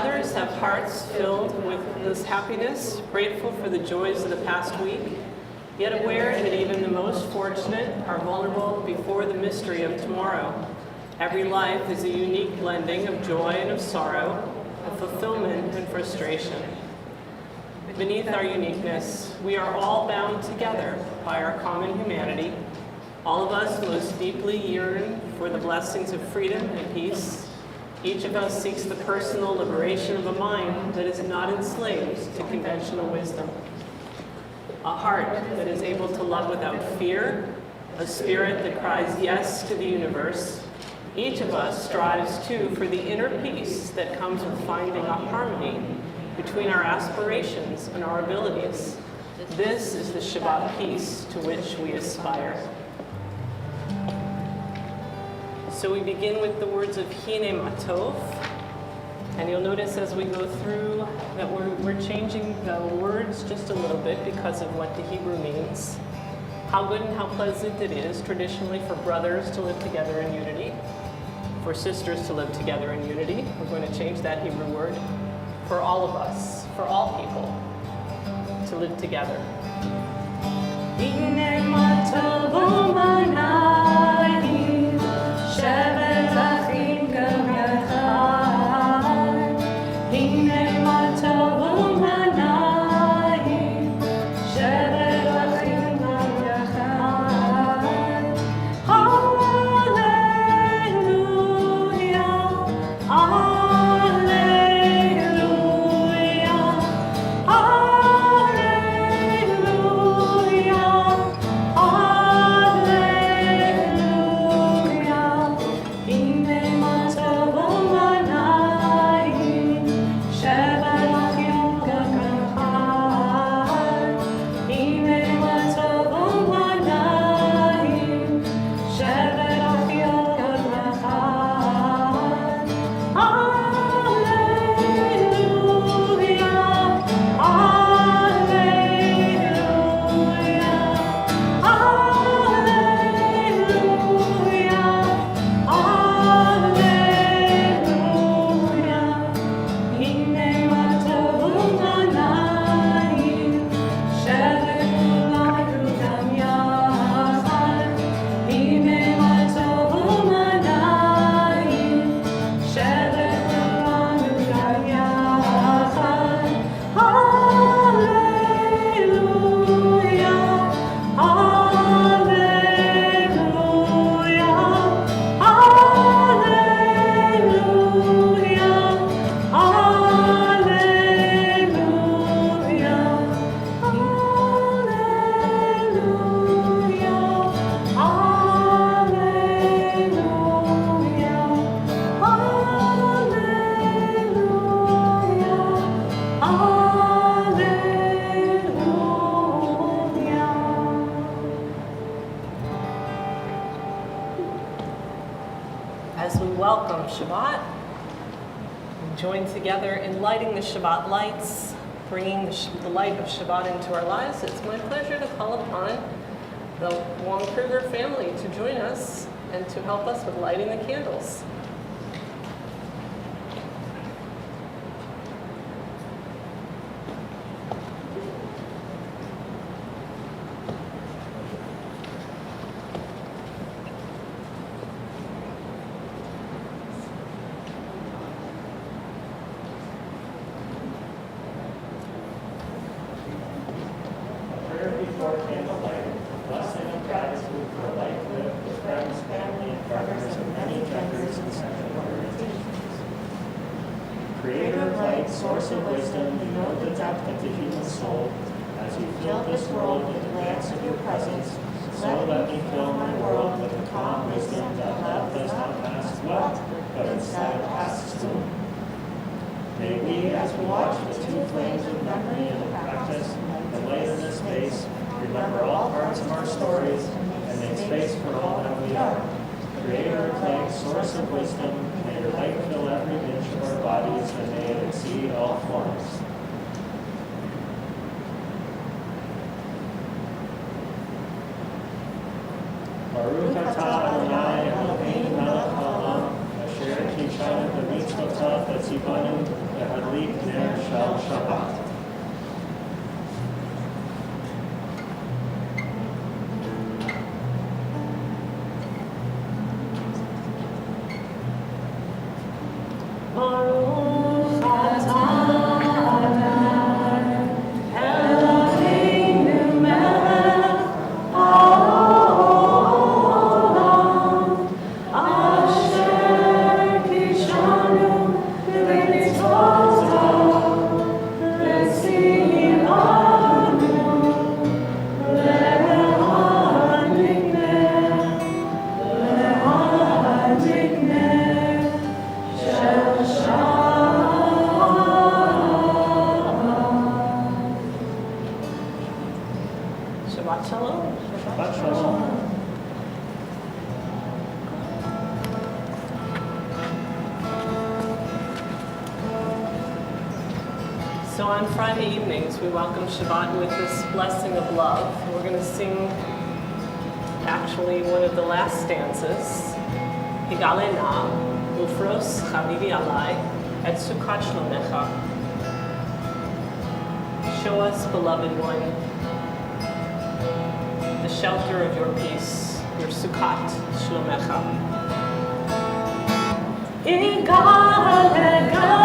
others have hearts filled with this happiness, grateful for the joys of the past week, yet aware that even the most fortunate are vulnerable before the mystery of tomorrow. Every life is a unique blending of joy and of sorrow, of fulfillment and frustration. Beneath our uniqueness, we are all bound together by our common humanity. All of us most deeply yearn for the blessings of freedom and peace. Each of us seeks the personal liberation of a mind that is not enslaved to conventional wisdom. A heart that is able to love without fear, a spirit that cries yes to the universe. Each of us strives too for the inner peace that comes with finding a harmony between our aspirations and our abilities. This is the Shabbat peace to which we aspire. So we begin with the words of Hine Matov, and you'll notice as we go through that we're changing the words just a little bit because of what the Hebrew means. How good and how pleasant it is traditionally for brothers to live together in unity, for sisters to live together in unity. We're going to change that Hebrew word. For all of us, for all people, to live together. As we welcome Shabbat, we join together in lighting the Shabbat lights, bringing the light of Shabbat into our lives. It's my pleasure to call upon the Wong Kruger family to join us and to help us with lighting the candles. Creator of light, source of wisdom, you know the depth of the human soul. As you fill this world with the glance of your presence, so let me fill my world with the calm wisdom that love does not pass well, but instead passes through. May we, as we watch the two flames of memory and of practice and light in this space, remember all parts of our stories and make space for all that we are. Creator of light, source of wisdom, may your light fill every inch of our bodies and may it exceed all forms. Baruch atah Adonai Eloheinu melech haolam, asher kishanu b'mitzvotav v'tzivanu So on Friday evenings, we welcome Shabbat with this blessing of love. We're going to sing actually one of the last stanzas. Higalena, ufros chavivi alai, et sukkot shlomecha. Show us, beloved one, the shelter of your peace, your sukkot shlomecha. Igale, gale.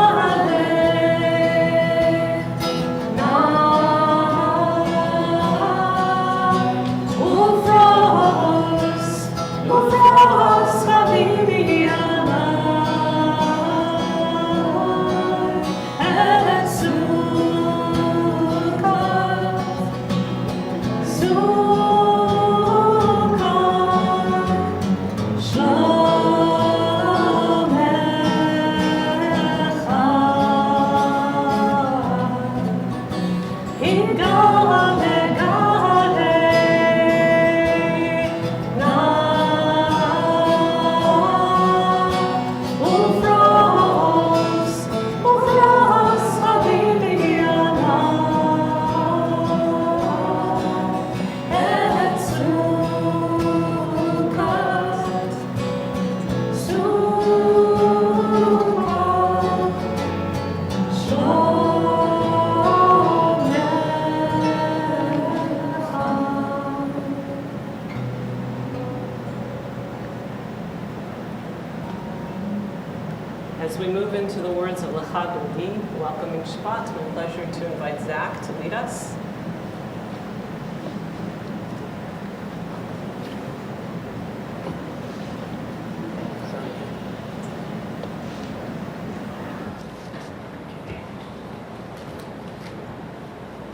As we move into the words of Lecha Dodi, welcoming Shabbat, it's my pleasure to invite Zach to lead us.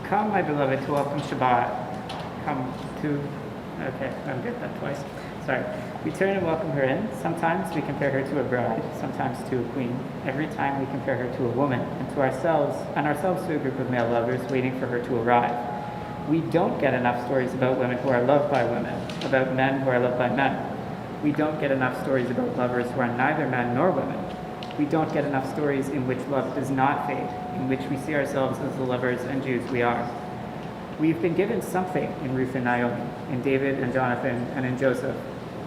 Come, my beloved, to welcome Shabbat. Come to, okay, I'm good that twice. Sorry. We turn and welcome her in. Sometimes we compare her to a bride, sometimes to a queen. Every time we compare her to a woman and ourselves to a group of male lovers waiting for her to arrive. We don't get enough stories about women who are loved by women, about men who are loved by men. We don't get enough stories about lovers who are neither men nor women. We don't get enough stories in which love does not fade, in which we see ourselves as the lovers and Jews we are. We've been given something in Ruth and Naomi, in David and Jonathan, and in Joseph.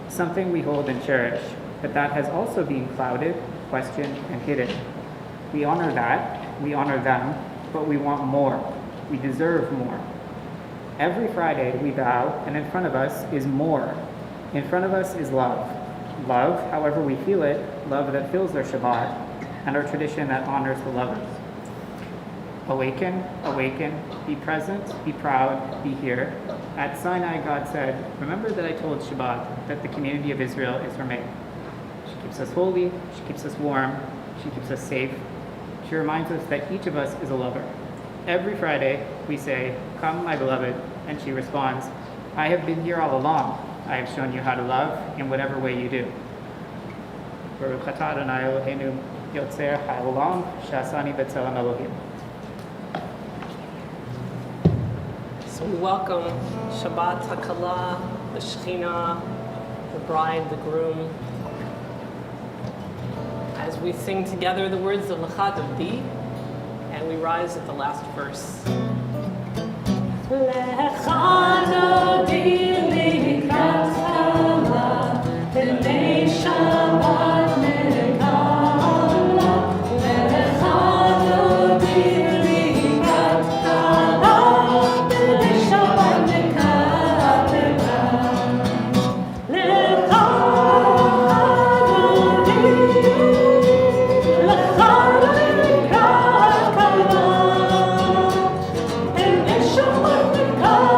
Something we hold and cherish, but that has also been clouded, questioned, and hidden. We honor that, we honor them, but we want more. We deserve more. Every Friday we bow, and in front of us is more. In front of us is love. Love, however we feel it, love that fills our Shabbat, and our tradition that honors the lovers. Awaken, awaken, be present, be proud, be here. At Sinai, God said, remember that I told Shabbat that the community of Israel is her mate. She keeps us holy, she keeps us warm, she keeps us safe. She reminds us that each of us is a lover. Every Friday, we say, come, my beloved, and she responds, I have been here all along. I have shown you how to love in whatever way you do. Baruch atah Adonai Eloheinu yotzer ha'olam she'asani b'tzelem Elohim. So we welcome Shabbat HaKalah, the Shekhinah, the bride, the groom, as we sing together the words of Lecha Dodi, and we rise at the last verse. Lecha Dodi likrat Kala, b'nei Shabbat nekala. Lecha Dodi likrat Kala, b'nei Shabbat nekala. Lecha Dodi, Lecha likrat Kala, b'nei Shabbat nekala.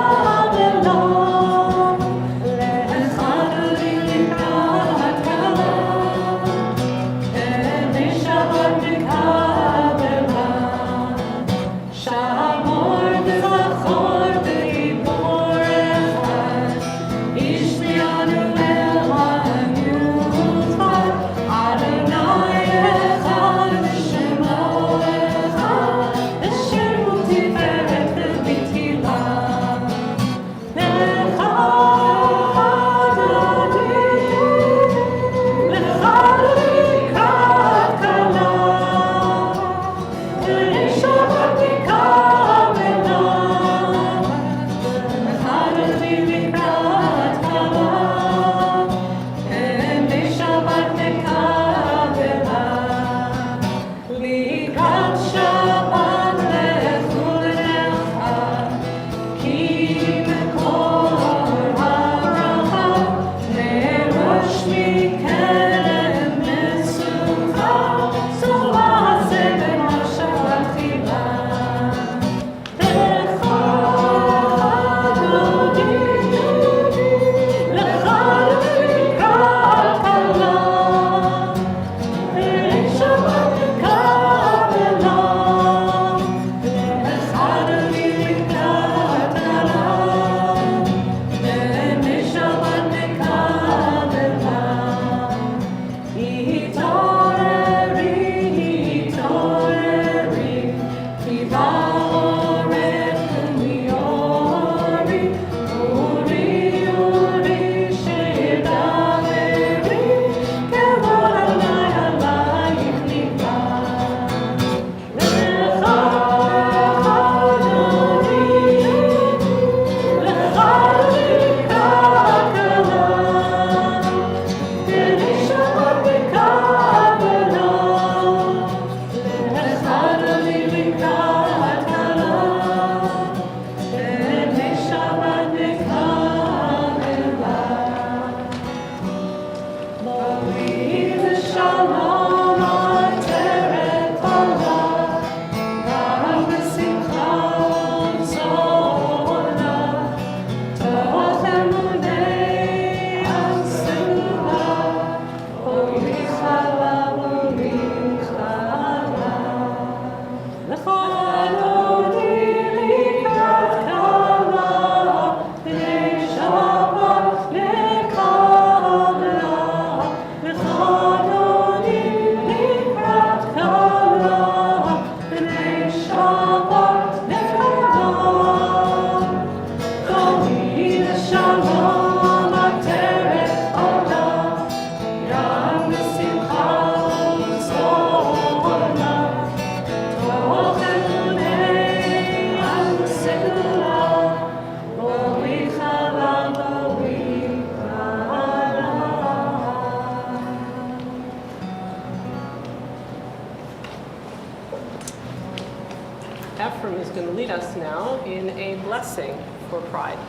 Ephraim is going to lead us now in a blessing for pride.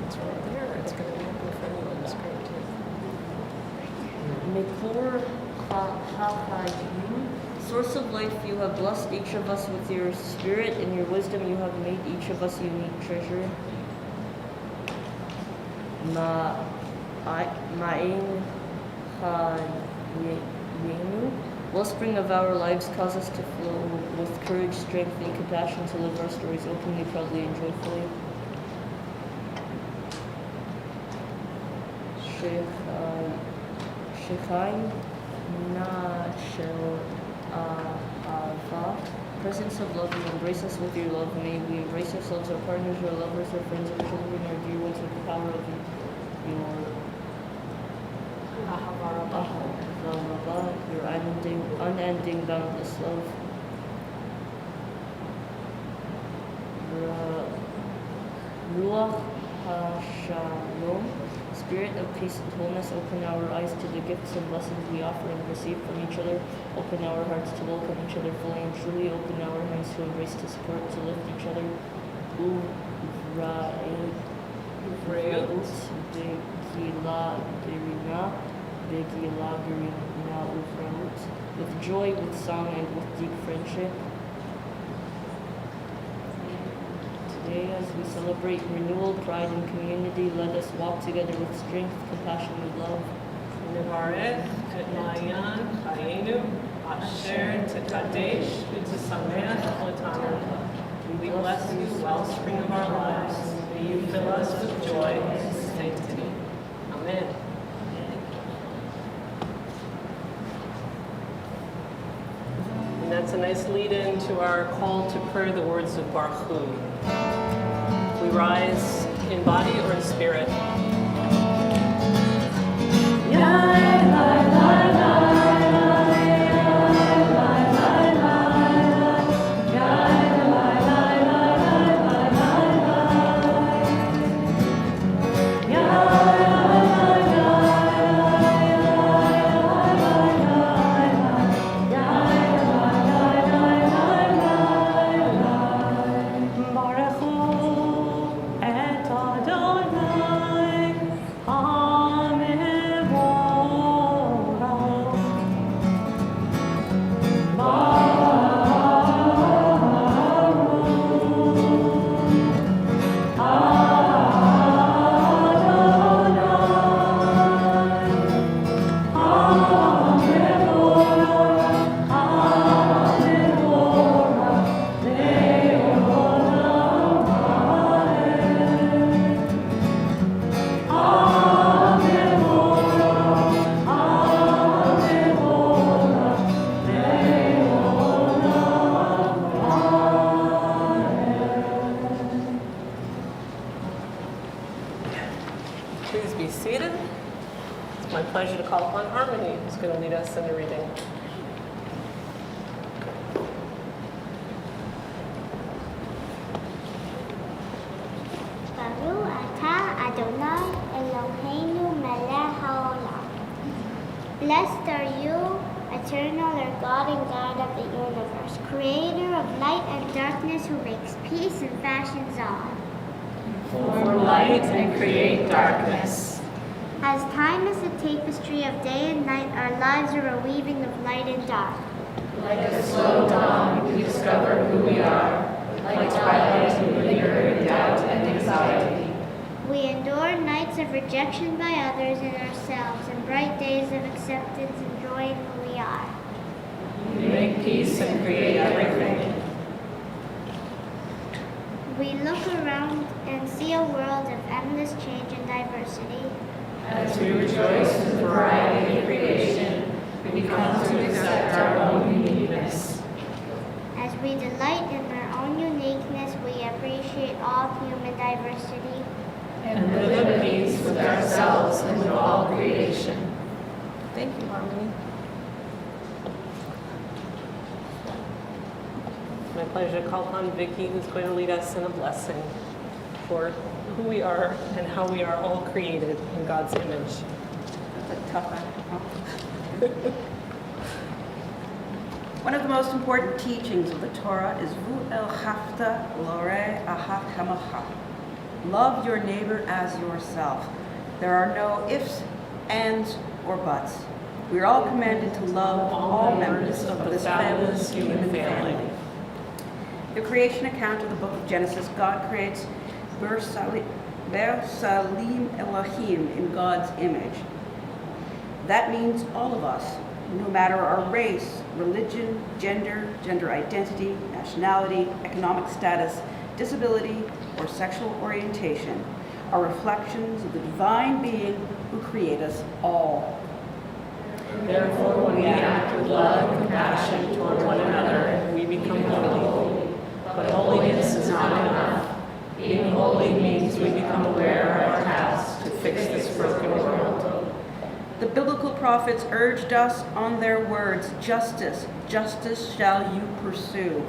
It's right there. It's going to be up in front of you on the screen too. Mekor HaChayim, source of life, you have blessed each of us with your spirit and your wisdom. You have made each of us a unique treasure. Ma'ain Chayenu, wellspring of our lives, cause us to flow with courage, strength, and compassion to live our stories openly, proudly, and joyfully. Shechaim Na Shel Ahava, presence of love, you embrace us with your love. May we embrace ourselves, our partners, our lovers, our friends, our children, our dear ones, with the power of your your unending, boundless love. Ruach HaShalom, spirit of peace and wholeness, open our eyes to the gifts and blessings we offer and receive from each other. Open our hearts to welcome each other fully and truly. Open our hands to embrace, to support, to lift each other. With joy, with song, and with deep friendship. Today, as we celebrate renewal, pride, and community, let us walk together with strength, compassion, and love. Nevarech et Ma'ayan Chayenu Asher Tekadesh V'Tisameach Otanu. We bless you, wellspring of our lives. May you fill us with joy and sanctity. Amen. And that's a nice lead-in to our call to prayer, the words of Baruch Hu. We rise in body or in spirit. Yeah. Please be seated. It's my pleasure to call upon Harmony, who's going to lead us in the reading. Baruch atah Adonai Eloheinu melech haolam. Blessed are you, eternal, our God and God of the universe, creator of light and darkness, who makes peace and fashions all. Form light and create darkness. As time is a tapestry of day and night, our lives are a weaving of light and dark. Like a slow dawn, we discover who we are. Like twilight, we linger in doubt and anxiety. We endure nights of rejection by others and ourselves, and bright days of acceptance and joy in who we are. We make peace and create everything. We look around and see a world of endless change and diversity. As we rejoice in the variety of creation, we come to accept our own uniqueness. As we delight in our own uniqueness, we appreciate all human diversity. And live in peace with ourselves and with all creation. Thank you, Harmony. My pleasure to call upon Vicki, who's going to lead us in a blessing for who we are and how we are all created in God's image. That's a tough one. One of the most important teachings of the Torah is Vu'el Hafta Lore Ahav Kamacha. Love your neighbor as yourself. There are no ifs, ands, or buts. We are all commanded to love all members of this fabulous human family. The creation account of the book of Genesis, God creates Ber Salim Elohim in God's image. That means all of us, no matter our race, religion, gender identity, nationality, economic status, disability, or sexual orientation, are reflections of the divine being who created us all. Therefore, when we act with love and compassion toward one another, we become holy. But holiness is not enough. Being holy means we become aware of our task to fix this broken world. The biblical prophets urged us on their words, justice, justice shall you pursue.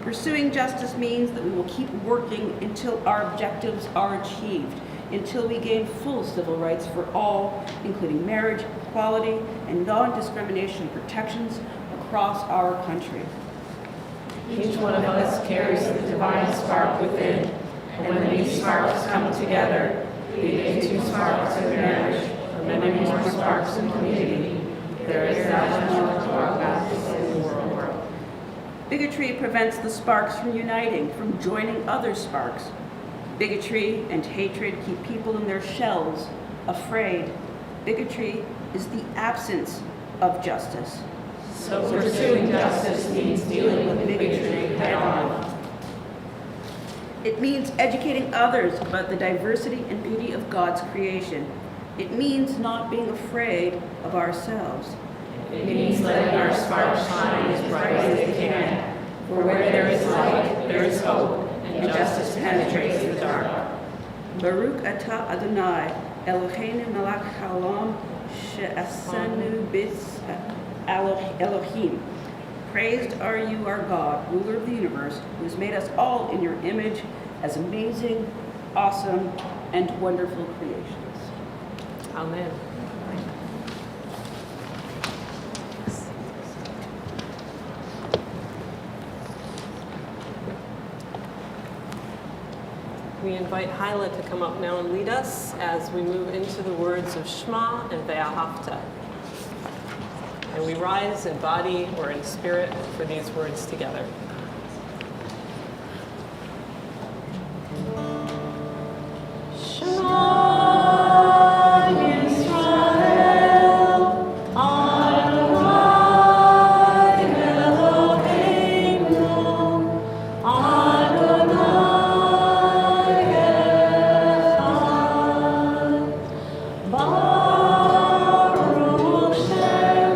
Pursuing justice means that we will keep working until our objectives are achieved, until we gain full civil rights for all, including marriage, equality, and non-discrimination protections across our country. Each one of us carries the divine spark within, and when these sparks come together, leading to sparks in marriage, or many more sparks in community, there is that much more to our practice in the world. Bigotry prevents the sparks from uniting, from joining other sparks. Bigotry and hatred keep people in their shells, afraid. Bigotry is the absence of justice. So pursuing justice means dealing with bigotry head on. It means educating others about the diversity and beauty of God's creation. It means not being afraid of ourselves. It means letting our sparks shine as bright as they can. For where there is light, there is hope, and justice penetrates the dark. Baruch atah Adonai Eloheinu melech haolam she'asanu bis Elohim. Praised are you, our God, ruler of the universe, who has made us all in your image as amazing, awesome, and wonderful creations. Amen. We invite Hyla to come up now and lead us as we move into the words of Shema and Ve'ahavta. And we rise in body or in spirit for these words together. Baruch Shem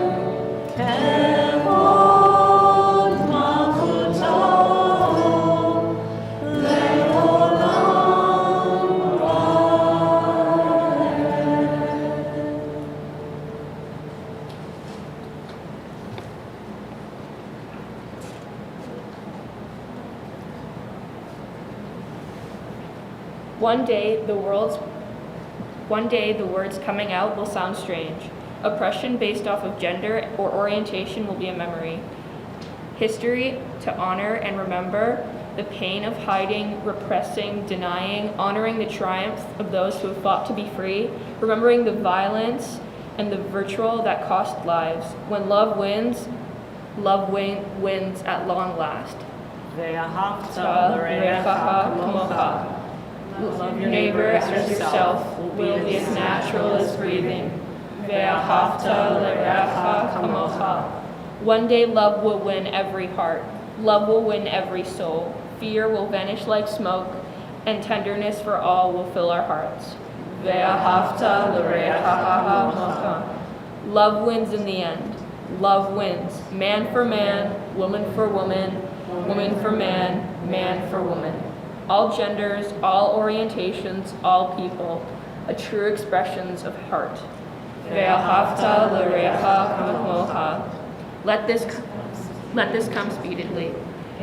Kevod Malchut One day, the words coming out will sound strange. Oppression based off of gender or orientation will be a memory. History to honor and remember the pain of hiding, repressing, denying, honoring the triumph of those who have fought to be free, remembering the violence and the vitriol that cost lives. When love wins at long last. ואהבת לרעך לרעך כמוך. כמוך. Love your neighbor as yourself will be as natural as breathing. ואהבת לרעך כמוך. One day love will win every heart. Love will win every soul. Fear will vanish like smoke, and tenderness for all will fill our hearts. ואהבת לרעך כמוך. Love wins in the end. Love wins. Man for man, woman for woman, woman for man, man for woman. All genders, all orientations, all people, a true expressions of heart. ואהבת לרעך כמוך. Let this come speedily.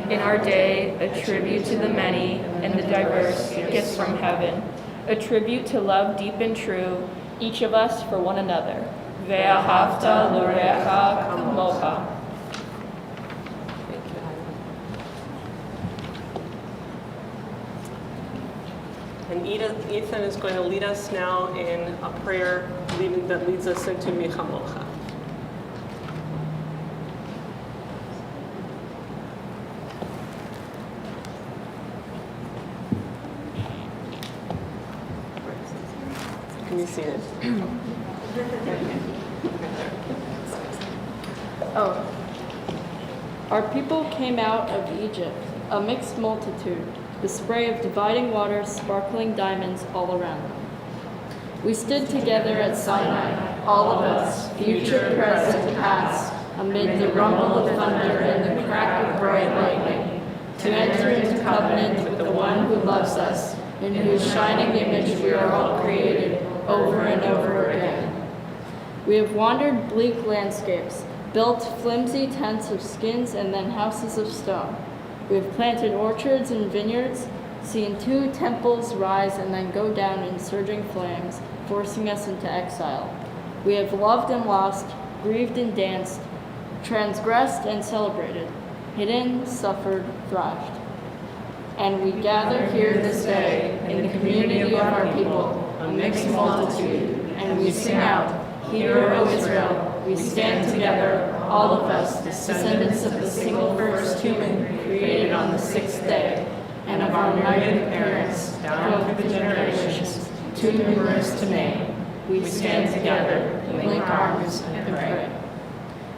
In our day, a tribute to the many and the diverse gifts from heaven. A tribute to love deep and true, each of us for one another. ואהבת לרעך כמוך. And Ethan is going to lead us now in a prayer that leads us into Michamocha. Can you see it? Oh. Our people came out of Egypt, a mixed multitude, the spray of dividing waters, sparkling diamonds all around them. We stood together at Sinai, all of us, future, present, past, amid the rumble of thunder and the crack of bright lightning, to enter into covenant with the one who loves us, in whose shining image we are all created, over and over again. We have wandered bleak landscapes, built flimsy tents of skins and then houses of stone. We have planted orchards and vineyards, seen 2 temples rise and then go down in surging flames, forcing us into exile. We have loved and lost, grieved and danced, transgressed and celebrated, hidden, suffered, thrived. And we gather here this day in the community of our people, a mixed multitude, and we sing out, Hear, O Israel, we stand together, all of us, descendants of the single first human created on the 6th day, and of our united parents, down through the generations, too numerous to name. We stand together, link arms, and pray.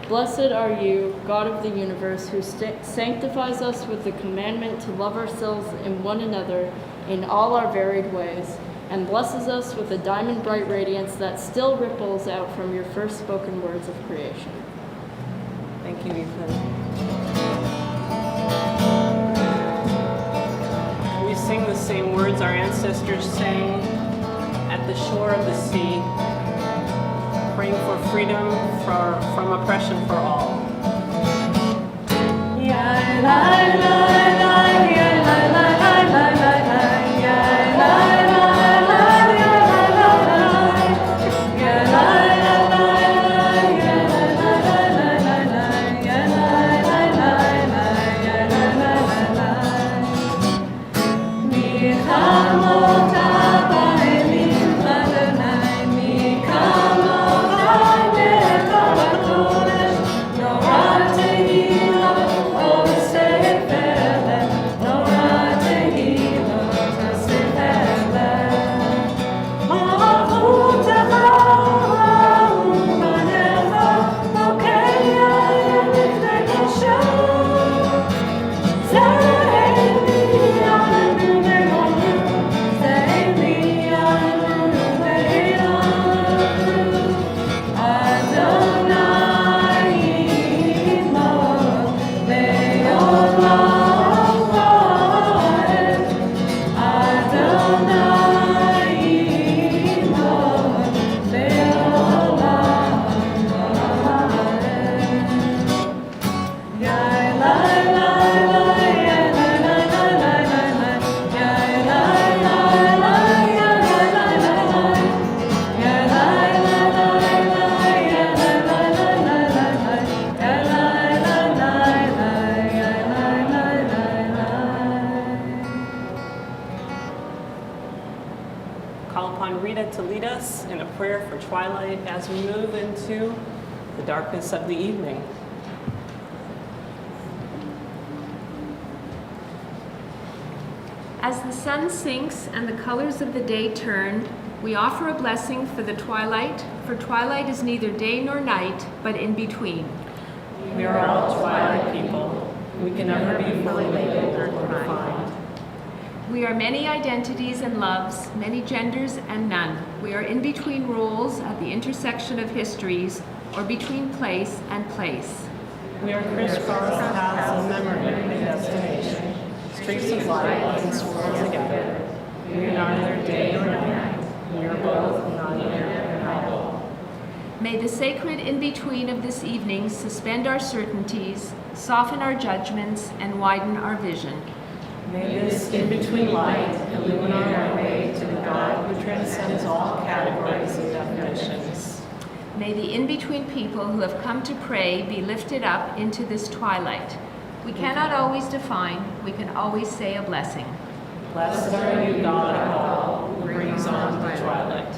Blessed are you, God of the universe, who sanctifies us with the commandment to love ourselves and one another in all our varied ways, and blesses us with a diamond-bright radiance that still ripples out from your first spoken words of creation. Thank you, Ethan. We sing the same words our ancestors sang at the shore of the sea, praying for freedom from oppression for all. Fair. for twilight as we move into the darkness of the evening. As the sun sinks and the colors of the day turn, we offer a blessing for the twilight, for twilight is neither day nor night, but in between. We are all twilight people. We can never be fully labeled or defined. We are many identities and loves, many genders and none. We are in between roles at the intersection of histories, or between place and place. We are crisscross paths of memory and destination. Streets of light and swirl together. We are neither day nor night. We are both neither and not. May the sacred in-between of this evening suspend our certainties, soften our judgments, and widen our vision. May this in-between light illumine our way to the God who transcends all categories and definitions. May the in-between people who have come to pray be lifted up into this twilight. We cannot always define, we can always say a blessing. Blessed are you, God of all, who brings on the twilight.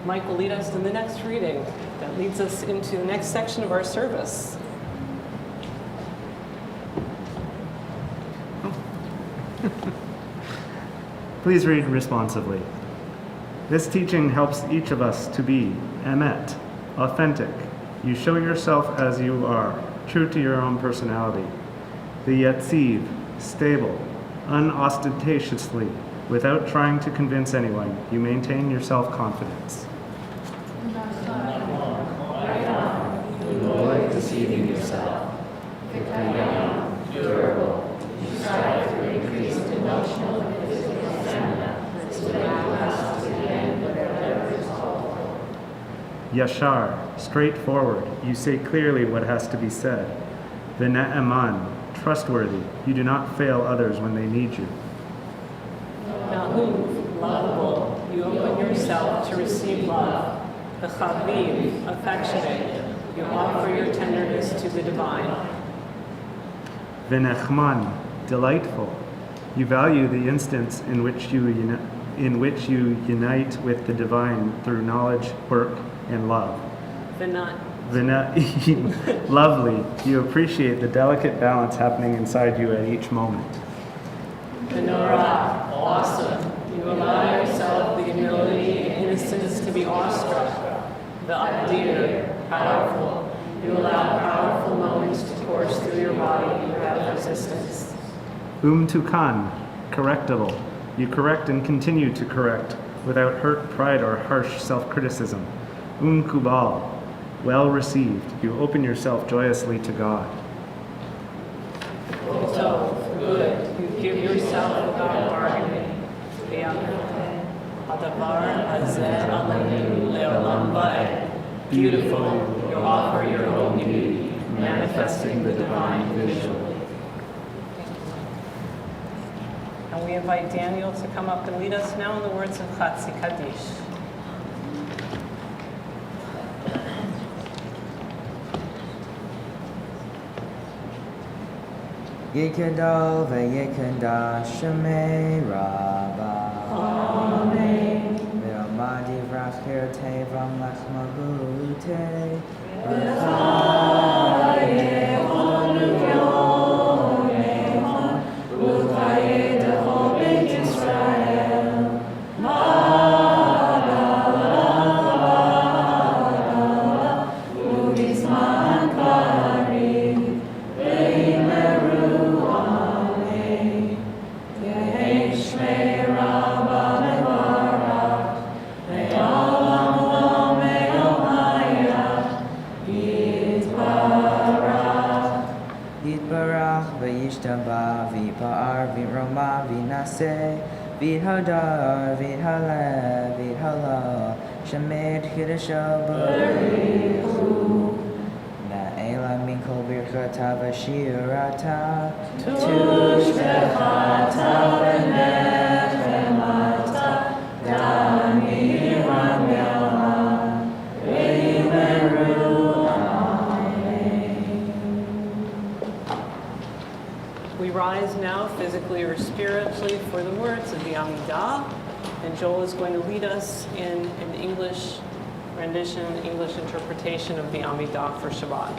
Mike will lead us in the next reading that leads us into the next section of our service. Please read responsively. This teaching helps each of us to be emet, authentic. You show yourself as you are, true to your own personality. The yetziv, stable, unostentatiously, without trying to convince anyone, you maintain your self-confidence. Avoid deceiving yourself. Durable. You strive to increase emotional and physical stamina so that you last to the end whatever is called for. Yashar, straightforward. You say clearly what has to be said. V'ne'eman, trustworthy. You do not fail others when they need you. Na'uv, lovable. You open yourself to receive love. V'chaviv, affectionate. You offer your tenderness to the divine. V'nechman, delightful. You value the instance in which you unite with the divine through knowledge, work, and love. V'na'im, lovely. You appreciate the delicate balance happening inside you at each moment. Menorah, awesome. You allow yourself the humility and innocence to be awestruck. The Adir, powerful. You allow powerful moments to course through your body without resistance. Tukan, correctable. You correct and continue to correct without hurt, pride, or harsh self-criticism. Kubal, well received. You open yourself joyously to God. Tov, good. You give yourself without bargaining. Beautiful. You offer your own beauty, manifesting the divine visually. And we invite Daniel to come up and lead us now in the words of Chatzi Kaddish. Yekadal ve'yekada shemei rabba. Amen. Ve'amadi vrachirte v'mlachmahute. V'chaye onu yomecha. V'chaye de'chol beit Yisrael. Ma'ala u'bizman karim. Ve'yimeru amen. Yehi shmei rabba mevarach. Ve'olam olam me'omayach. Yitbarach ve'yishtaba v'yipa'ar v'roma v'naseh v'yidhadar v'yidhaleh v'yidhalah shemed chidasho b'richu na'ela min kol birchata v'shirata tushbechata v'nechemata damiram yama ve'yimeru. We rise now physically or spiritually for the words of the Amidah, and Joel is going to lead us in an English rendition, English interpretation of the Amidah for Shabbat.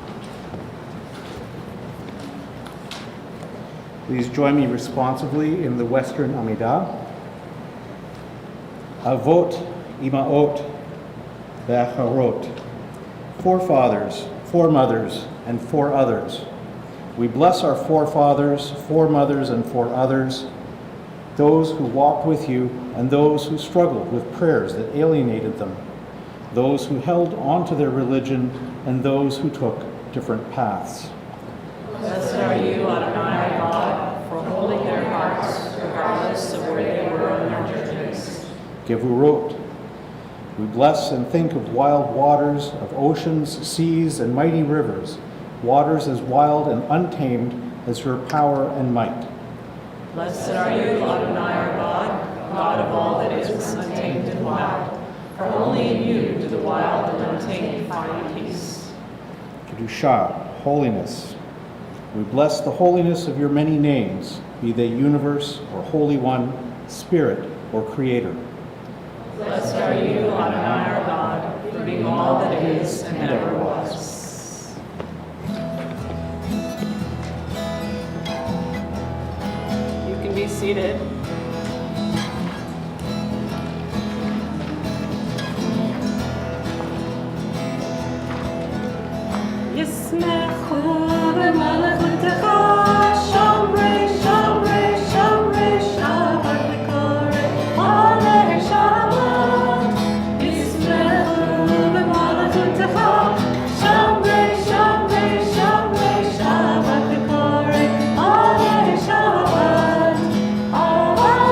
Please join me responsively in the Western Amidah. Avot, Imaot, Be'acharot. Forefathers, foremothers, and four others. We bless our forefathers, foremothers, and four others, those who walked with you and those who struggled with prayers that alienated them, those who held on to their religion and those who took different paths. Blessed are you, Adonai our God, for holding their hearts, regardless of where they were on their journeys. Gevurot. We bless and think of wild waters, of oceans, seas, and mighty rivers, waters as wild and untamed as your power and might. Blessed are you, Adonai our God, God of all that is untamed and wild, for only in you do the wild and untamed find peace. Kedusha, holiness. We bless the holiness of your many names, be they universe or Holy One, Spirit or Creator. Blessed are you, Adonai our God, for being all that is and ever was. Be seated. Yismechu b'malachutecha, shomrei, shomrei, shomrei, Shabbat v'korei, alei Shabbat. Yismechu b'malachutecha, shomrei, shomrei, shomrei, Shabbat v'korei, alei Shabbat. Shabbat,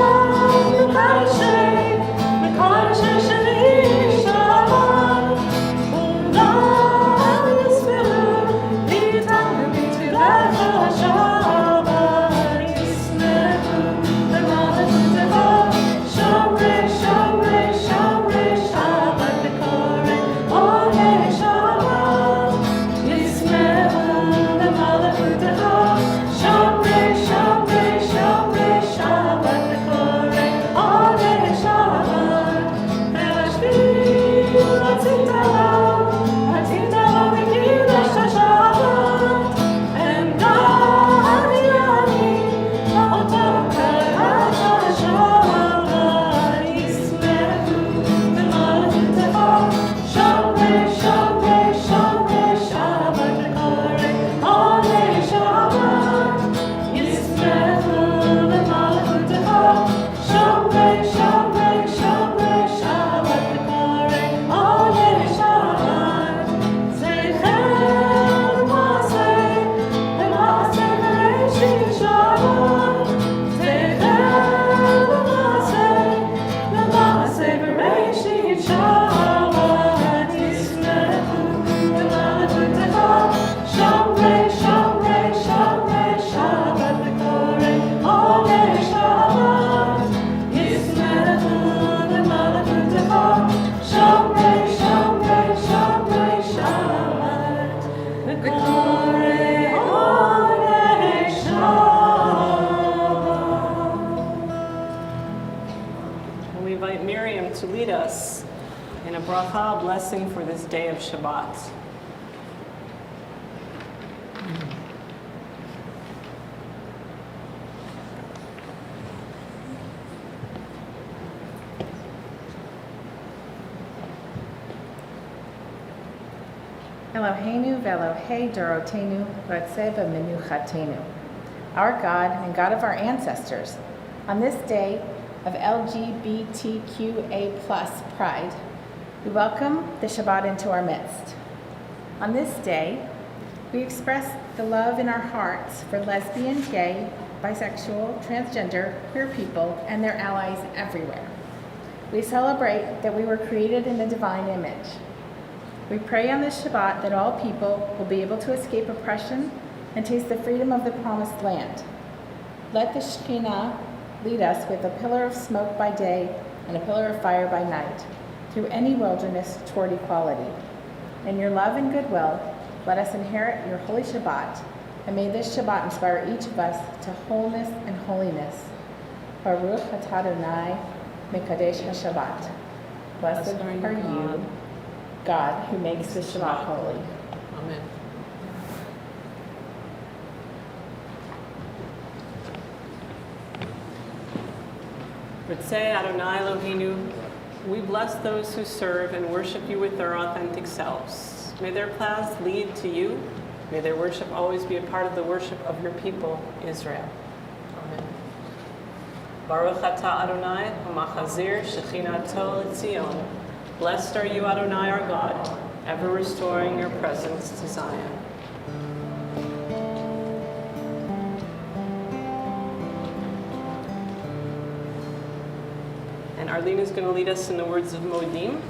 And we invite Miriam to lead us in a bracha, blessing for this day of Shabbat. Eloheinu ve'Elohei Dorotenu v'atzeh v'menuchatenu. Our God and God of our ancestors, on this day of LGBTQA+ pride, we welcome the Shabbat into our midst. On this day, we express the love in our hearts for lesbian, gay, bisexual, transgender, queer people, and their allies everywhere. We celebrate that we were created in the divine image. We pray on this Shabbat that all people will be able to escape oppression and taste the freedom of the promised land. Let the Shekhinah lead us with a pillar of smoke by day and a pillar of fire by night, through any wilderness toward equality. In your love and goodwill, let us inherit your holy Shabbat, and may this Shabbat inspire each of us to wholeness and holiness. Baruch atah Adonai Mekadesh HaShabbat. Blessed are you, God, who makes the Shabbat holy. Amen. Ritzei Adonai Eloheinu, we bless those who serve and worship you with their authentic selves. May their paths lead to you. May their worship always be a part of the worship of your people, Israel. Amen. Baruch atah Adonai, u'machazir shechinato l'Tzion. Blessed are you, Adonai, our God, ever restoring your presence to Zion. And Arlene is going to lead us in the words of Modim.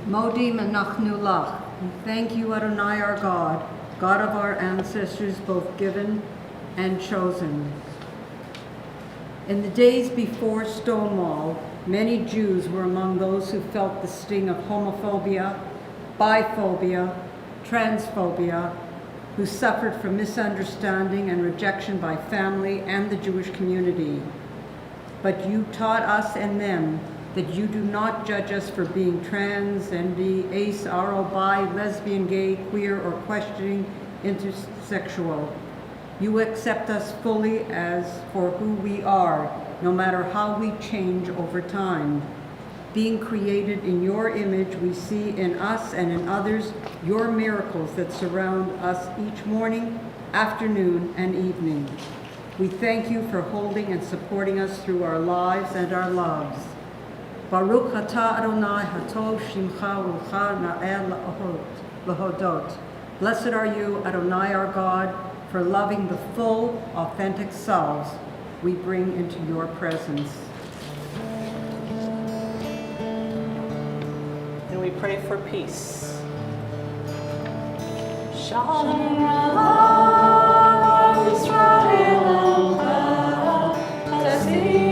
Modim anachnu lach. We thank you, Adonai, our God, God of our ancestors, both given and chosen. In the days before Stonewall, many Jews were among those who felt the sting of homophobia, biphobia, transphobia, who suffered from misunderstanding and rejection by family and the Jewish community. But you taught us and them that you do not judge us for being trans, ND, ace, RO, bi, lesbian, gay, queer, or questioning intersexual. You accept us fully as for who we are, no matter how we change over time. Being created in your image, we see in us and in others your miracles that surround us each morning, afternoon, and evening. We thank you for holding and supporting us through our lives and our loves. Baruch atah Adonai hatov shimcha u'cha na'el lahodot. Blessed are you, Adonai our God, for loving the full, authentic selves we bring into your presence. And we pray for peace. Shalom Israel, Tazim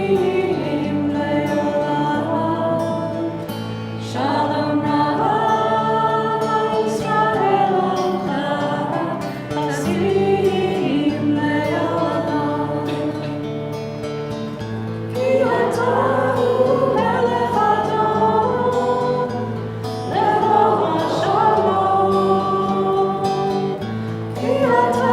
le'olam. Shalom Israel, Tazim le'olam. Ki atahu melech Adon, le'olam shalom. Ki atahu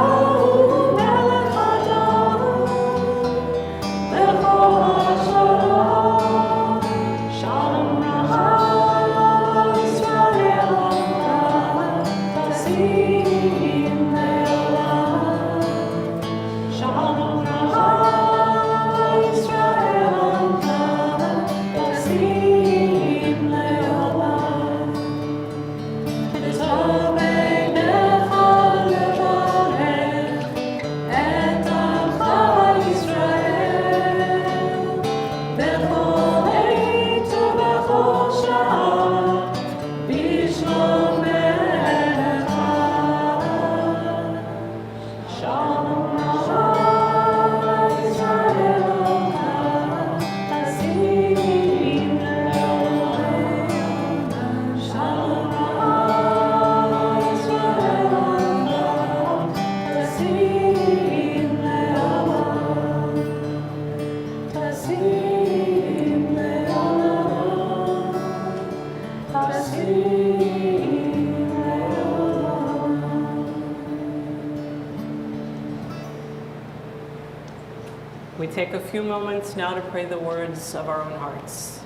take a few moments now to pray the words of our own hearts.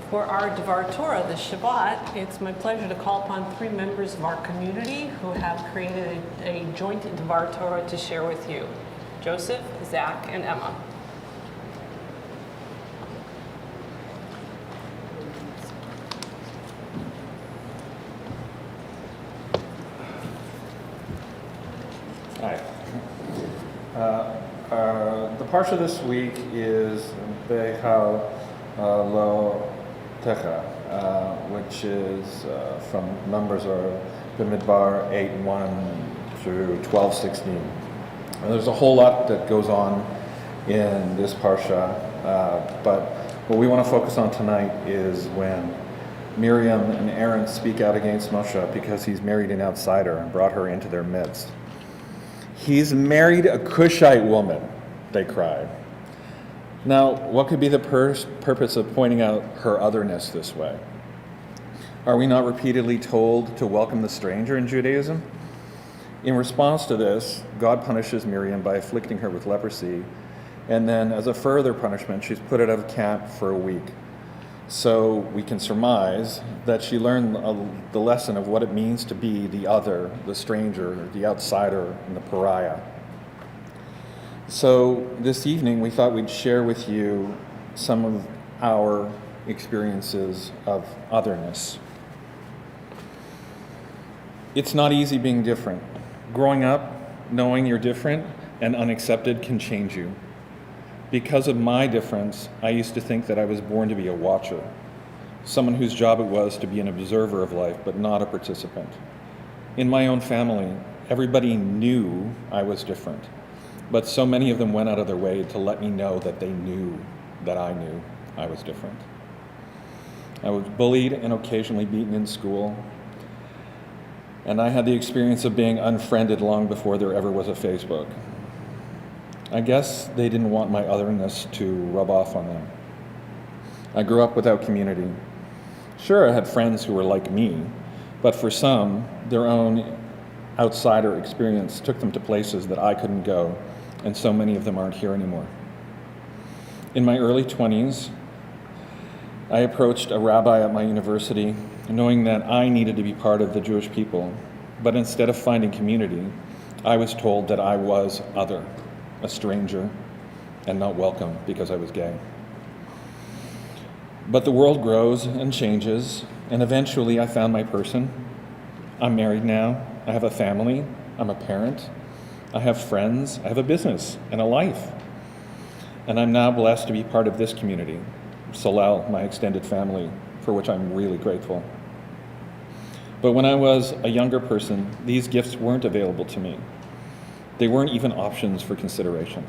For our Devar Torah, the Shabbat, it's my pleasure to call upon three members of our community who have created a joint Devar Torah to share with you: Joseph, Zach, and Emma. Hi. The parsha this week is Behal Lo Techa, which is from Numbers or Bimidbar 8:1 through 12:16. And there's a whole lot that goes on in this parsha, but what we want to focus on tonight is when Miriam and Aaron speak out against Moshe because he's married an outsider and brought her into their midst. "He's married a Cushite woman," they cried. Now, what could be the purpose of pointing out her otherness this way? Are we not repeatedly told to welcome the stranger in Judaism? In response to this, God punishes Miriam by afflicting her with leprosy, and then as a further punishment, she's put out of camp for a week. So we can surmise that she learned the lesson of what it means to be the other, the stranger, the outsider, and the pariah. So this evening, we thought we'd share with you some of our experiences of otherness. It's not easy being different. Growing up, knowing you're different and unaccepted can change you. Because of my difference, I used to think that I was born to be a watcher, someone whose job it was to be an observer of life, but not a participant. In my own family, everybody knew I was different, but so many of them went out of their way to let me know that they knew that I knew I was different. I was bullied and occasionally beaten in school, and I had the experience of being unfriended long before there ever was a Facebook. I guess they didn't want my otherness to rub off on them. I grew up without community. Sure, I had friends who were like me, but for some, their own outsider experience took them to places that I couldn't go, and so many of them aren't here anymore. In my early 20s, I approached a rabbi at my university, knowing that I needed to be part of the Jewish people, but instead of finding community, I was told that I was other, a stranger, and not welcome because I was gay. But the world grows and changes, and eventually I found my person. I'm married now, I have a family, I'm a parent, I have friends, I have a business and a life. And I'm now blessed to be part of this community, Solel, my extended family, for which I'm really grateful. But when I was a younger person, these gifts weren't available to me. They weren't even options for consideration.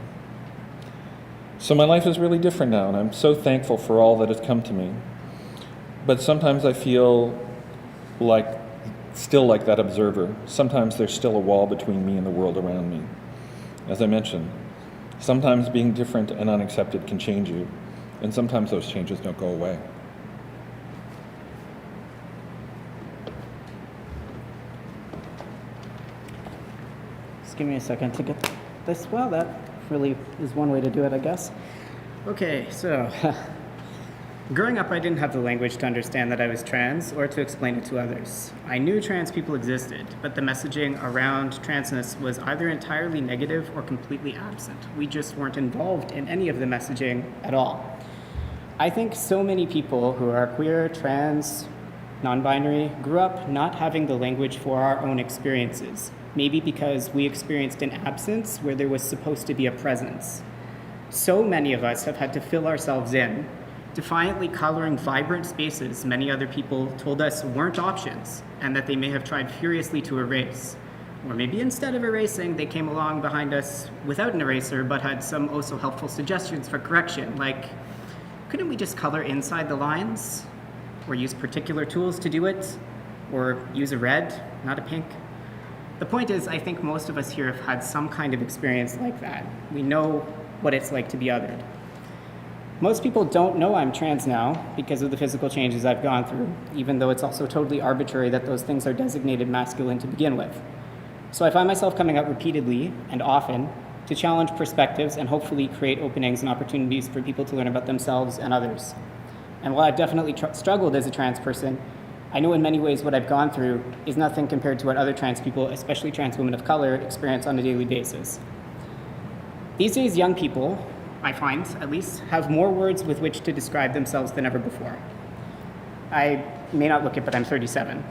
So my life is really different now, and I'm so thankful for all that has come to me. But sometimes I feel still like that observer. Sometimes there's still a wall between me and the world around me. As I mentioned, sometimes being different and unaccepted can change you, and sometimes those changes don't go away. Just give me a second to get this. Well, that really is one way to do it, I guess. Okay, so growing up, I didn't have the language to understand that I was trans or to explain it to others. I knew trans people existed, but the messaging around transness was either entirely negative or completely absent. We just weren't involved in any of the messaging at all. I think so many people who are queer, trans, non-binary grew up not having the language for our own experiences. Maybe because we experienced an absence where there was supposed to be a presence. So many of us have had to fill ourselves in, defiantly coloring vibrant spaces many other people told us weren't options, and that they may have tried furiously to erase. Or maybe instead of erasing, they came along behind us without an eraser, but had some also helpful suggestions for correction, like, couldn't we just color inside the lines? Or use particular tools to do it? Or use a red, not a pink? The point is, I think most of us here have had some kind of experience like that. We know what it's like to be othered. Most people don't know I'm trans now because of the physical changes I've gone through, even though it's also totally arbitrary that those things are designated masculine to begin with. So I find myself coming out repeatedly and often to challenge perspectives and hopefully create openings and opportunities for people to learn about themselves and others. And while I've definitely struggled as a trans person, I know in many ways what I've gone through is nothing compared to what other trans people, especially trans women of color, experience on a daily basis. These days, young people, I find at least, have more words with which to describe themselves than ever before. I may not look it, but I'm 37.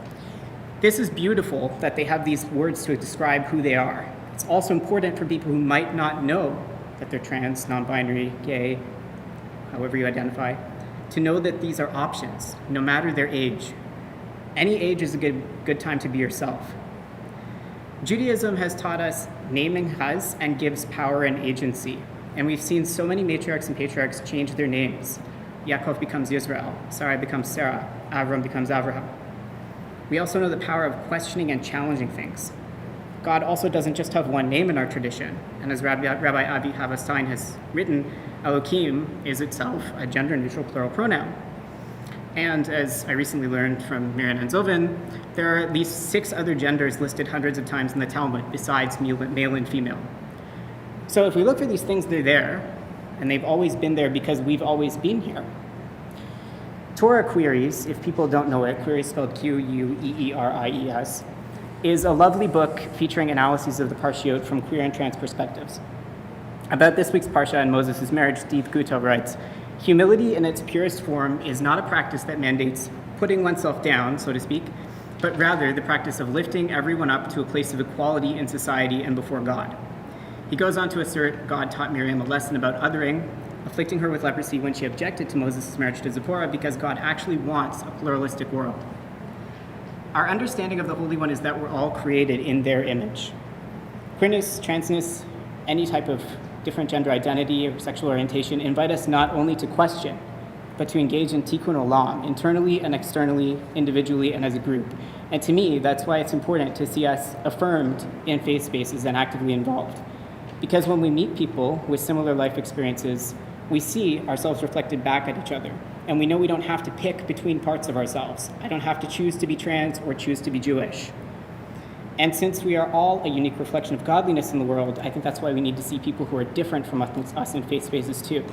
This is beautiful that they have these words to describe who they are. It's also important for people who might not know that they're trans, non-binary, gay, however you identify, to know that these are options, no matter their age. Any age is a good time to be yourself. Judaism has taught us naming has and gives power and agency. And we've seen so many matriarchs and patriarchs change their names. Yaakov becomes Yisrael, Sarai becomes Sarah, Avram becomes Avraham. We also know the power of questioning and challenging things. God also doesn't just have one name in our tradition. And as Rabbi Avi Havestein has written, Elohim is itself a gender-neutral plural pronoun. And as I recently learned from Miriam and Zovin, there are at least 6 other genders listed hundreds of times in the Talmud besides male and female. So if we look for these things, they're there, and they've always been there because we've always been here. Torah Queries, if people don't know it, Queries spelled Queeries, is a lovely book featuring analyses of the Parshiot from queer and trans perspectives. About this week's Parsha and Moses' marriage, Steve Guto writes, humility in its purest form is not a practice that mandates putting oneself down, so to speak, but rather the practice of lifting everyone up to a place of equality in society and before God. He goes on to assert God taught Miriam a lesson about othering afflicting her with leprosy when she objected to Moses' marriage to Zipporah because God actually wants a pluralistic world. Our understanding of the Holy One is that we're all created in their image. Queerness, transness, any type of different gender identity or sexual orientation invite us not only to question, but to engage in tikkun olam, internally and externally, individually and as a group. And to me, that's why it's important to see us affirmed in faith spaces and actively involved. Because when we meet people with similar life experiences, we see ourselves reflected back at each other. And we know we don't have to pick between parts of ourselves. I don't have to choose to be trans or choose to be Jewish. And since we are all a unique reflection of godliness in the world, I think that's why we need to see people who are different from us in faith spaces too.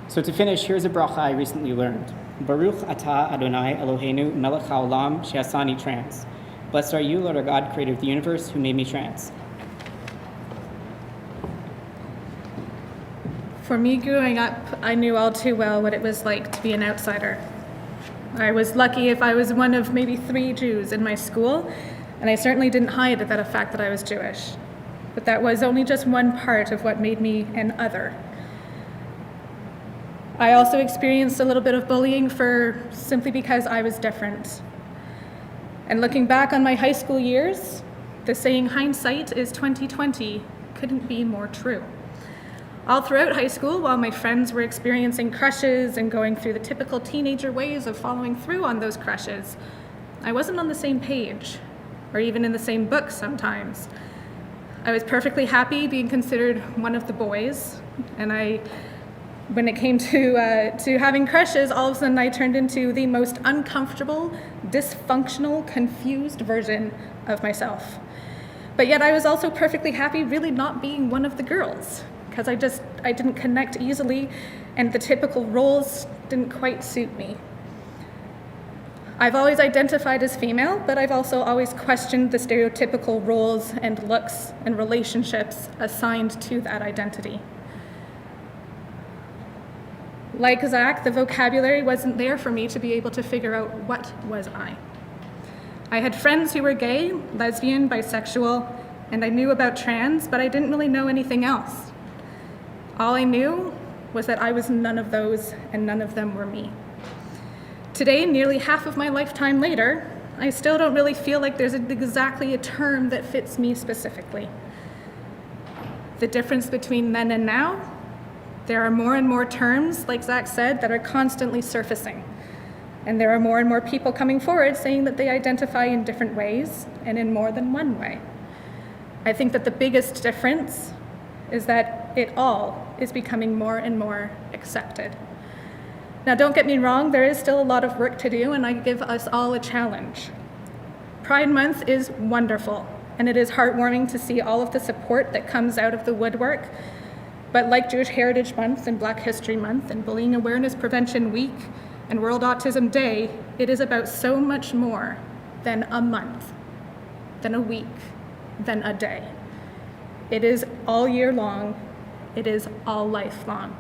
So to finish, here's a bracha I recently learned. Baruch atah Adonai Eloheinu melech haolam she'asani trans. Blessed are you, Lord our God, creator of the universe, who made me trans. For me, growing up, I knew all too well what it was like to be an outsider. I was lucky if I was one of maybe 3 Jews in my school, and I certainly didn't hide the fact that I was Jewish. But that was only just one part of what made me an other. I also experienced a little bit of bullying simply because I was different. And looking back on my high school years, the saying hindsight is 20/20 couldn't be more true. All throughout high school, while my friends were experiencing crushes and going through the typical teenager ways of following through on those crushes, I wasn't on the same page, or even in the same book sometimes. I was perfectly happy being considered one of the boys, and when it came to having crushes, all of a sudden I turned into the most uncomfortable, dysfunctional, confused version of myself. But yet I was also perfectly happy really not being one of the girls, because I didn't connect easily, and the typical roles didn't quite suit me. I've always identified as female, but I've also always questioned the stereotypical roles and looks and relationships assigned to that identity. Like Zach, the vocabulary wasn't there for me to be able to figure out what was I. I had friends who were gay, lesbian, bisexual, and I knew about trans, but I didn't really know anything else. All I knew was that I was none of those, and none of them were me. Today, nearly half of my lifetime later, I still don't really feel like there's exactly a term that fits me specifically. The difference between then and now, there are more and more terms, like Zach said, that are constantly surfacing. And there are more and more people coming forward saying that they identify in different ways and in more than one way. I think that the biggest difference is that it all is becoming more and more accepted. Now, don't get me wrong, there is still a lot of work to do, and I give us all a challenge. Pride Month is wonderful, and it is heartwarming to see all of the support that comes out of the woodwork. But like Jewish Heritage Month and Black History Month and Bullying Awareness Prevention Week and World Autism Day, it is about so much more than a month, than a week, than a day. It is all year long. It is all life long.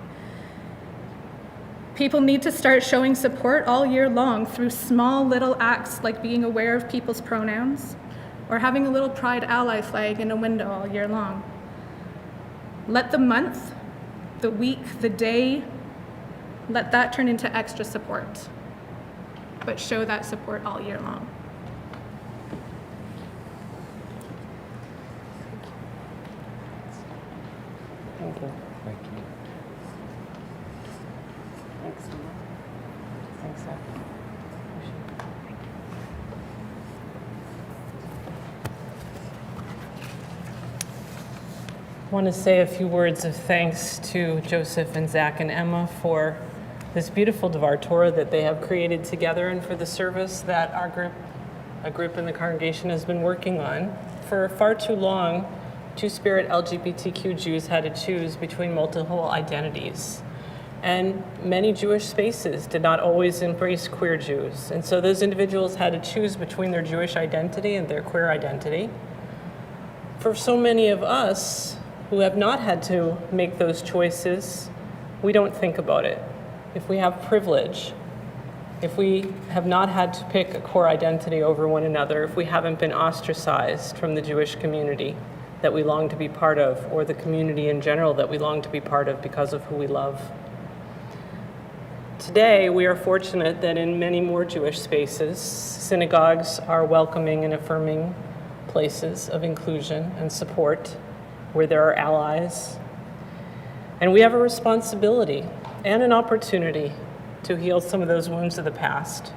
People need to start showing support all year long through small little acts like being aware of people's pronouns or having a little Pride Ally flag in a window all year long. Let the month, the week, the day, let that turn into extra support, but show that support all year long. Thank you. Thank you. Thanks. Thanks, Zach. I want to say a few words of thanks to Joseph and Zach and Emma for this beautiful Devar Torah that they have created together and for the service that a group in the congregation has been working on. For far too long, Two-Spirit LGBTQ Jews had to choose between multiple identities. And many Jewish spaces did not always embrace queer Jews. And so those individuals had to choose between their Jewish identity and their queer identity. For so many of us who have not had to make those choices, we don't think about it. If we have privilege, if we have not had to pick a core identity over one another, if we haven't been ostracized from the Jewish community that we long to be part of, or the community in general that we long to be part of because of who we love. Today, we are fortunate that in many more Jewish spaces, synagogues are welcoming and affirming places of inclusion and support where there are allies. And we have a responsibility and an opportunity to heal some of those wounds of the past.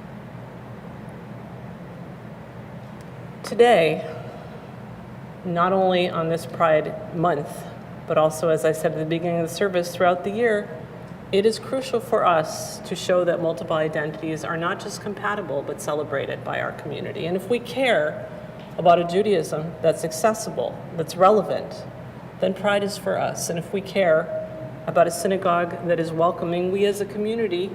Today, not only on this Pride Month, but also, as I said at the beginning of the service, throughout the year, it is crucial for us to show that multiple identities are not just compatible, but celebrated by our community. And if we care about a Judaism that's accessible, that's relevant, then Pride is for us. And if we care about a synagogue that is welcoming, we as a community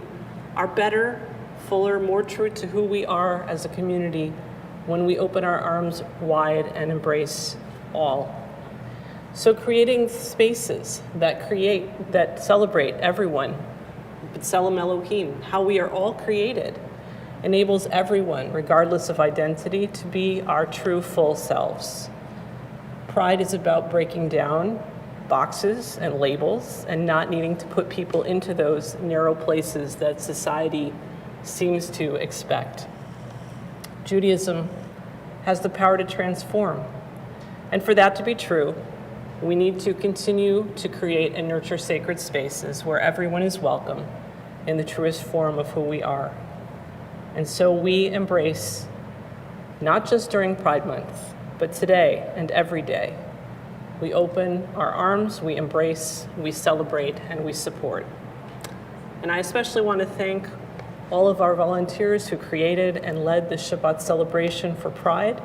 are better, fuller, more true to who we are as a community when we open our arms wide and embrace all. So creating spaces that celebrate everyone, B'Tselem Elohim, how we are all created, enables everyone, regardless of identity, to be our true full selves. Pride is about breaking down boxes and labels and not needing to put people into those narrow places that society seems to expect. Judaism has the power to transform. And for that to be true, we need to continue to create and nurture sacred spaces where everyone is welcome in the truest form of who we are. And so we embrace, not just during Pride Month, but today and every day. We open our arms, we embrace, we celebrate, and we support. And I especially want to thank all of our volunteers who created and led the Shabbat celebration for Pride.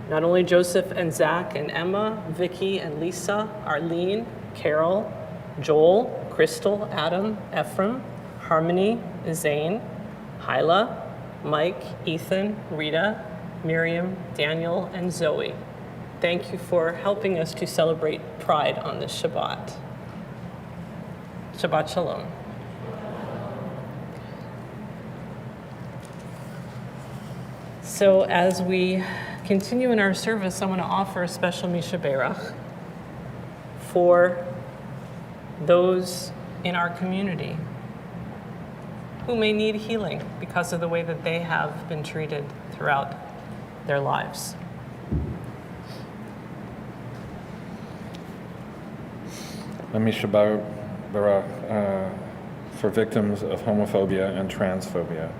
Not only Joseph and Zach and Emma, Vicky and Lisa, Arlene, Carol, Joel, Crystal, Adam, Ephraim, Harmony, Zane, Hyla, Mike, Ethan, Rita, Miriam, Daniel, and Zoe. Thank you for helping us to celebrate Pride on this Shabbat. Shabbat Shalom. So as we continue in our service, I want to offer a special Misha Berach for those in our community who may need healing because of the way that they have been treated throughout their lives. A Misha Berach for victims of homophobia and transphobia.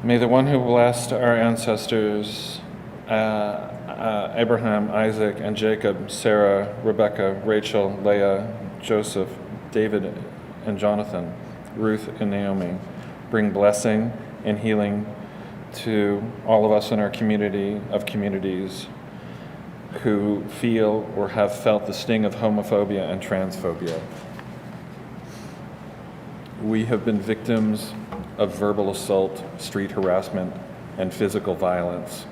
May the one who blessed our ancestors, Abraham, Isaac, and Jacob, Sarah, Rebecca, Rachel, Leah, Joseph, David, and Jonathan, Ruth and Naomi, bring blessing and healing to all of us in our community of communities who feel or have felt the sting of homophobia and transphobia. We have been victims of verbal assault, street harassment, and physical violence.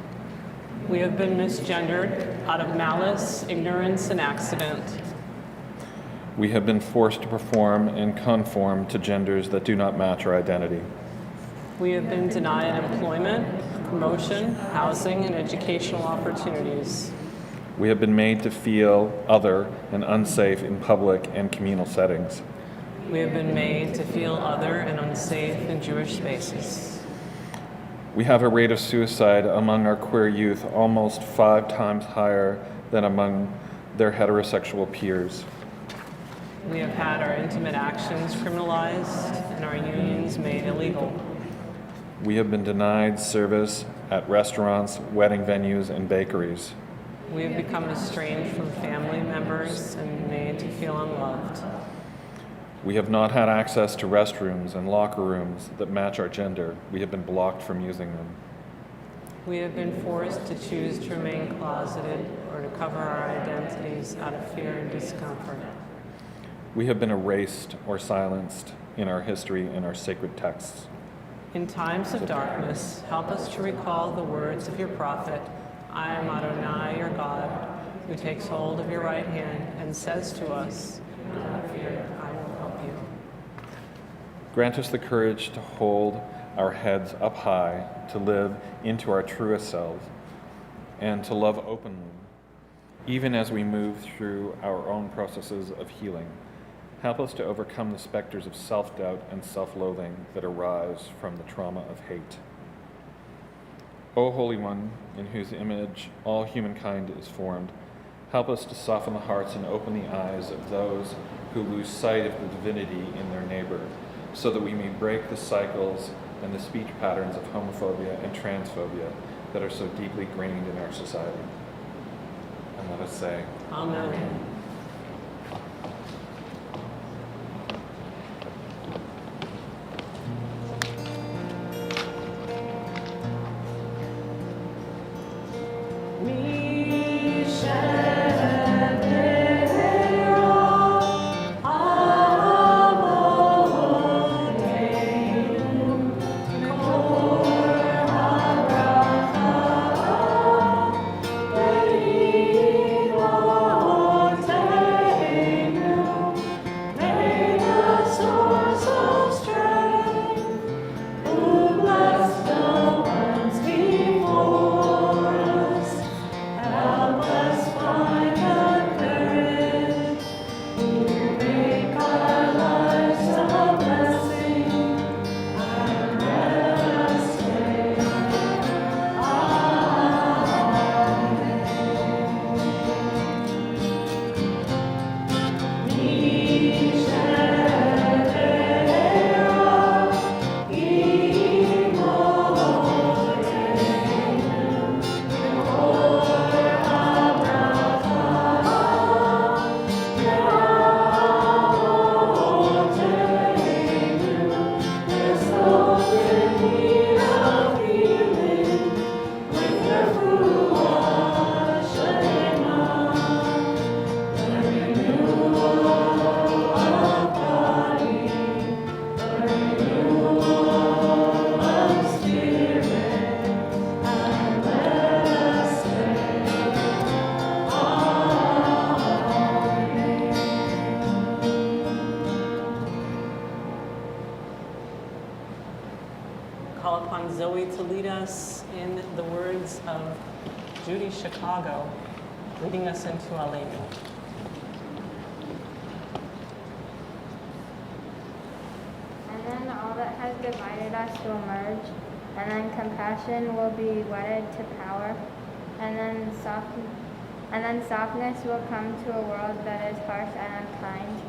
We have been misgendered out of malice, ignorance, and accident. We have been forced to perform and conform to genders that do not match our identity. We have been denied employment, promotion, housing, and educational opportunities. We have been made to feel other and unsafe in public and communal settings. We have been made to feel other and unsafe in Jewish spaces. We have a rate of suicide among our queer youth almost 5 times higher than among their heterosexual peers. We have had our intimate actions criminalized and our unions made illegal. We have been denied service at restaurants, wedding venues, and bakeries. We have become estranged from family members and made to feel unloved. We have not had access to restrooms and locker rooms that match our gender. We have been blocked from using them. We have been forced to choose to remain closeted or to cover our identities out of fear and discomfort. We have been erased or silenced in our history and our sacred texts. In times of darkness, help us to recall the words of your prophet, I am Adonai, your God, who takes hold of your right hand and says to us, do not fear, I will help you. Grant us the courage to hold our heads up high, to live into our truest selves, and to love openly, even as we move through our own processes of healing. Help us to overcome the specters of self-doubt and self-loathing that arise from the trauma of hate. O Holy One, in whose image all humankind is formed, help us to soften the hearts and open the eyes of those who lose sight of the divinity in their neighbor, so that we may break the cycles and the speech patterns of homophobia and transphobia that are so deeply grained in our society. And let us say, Amen. Call upon Zoe to lead us in the words of Judy Chicago, leading us into Aleinu. And then all that has divided us will merge, and then compassion will be wedded to power, and then softness will come to a world that is harsh and unkind,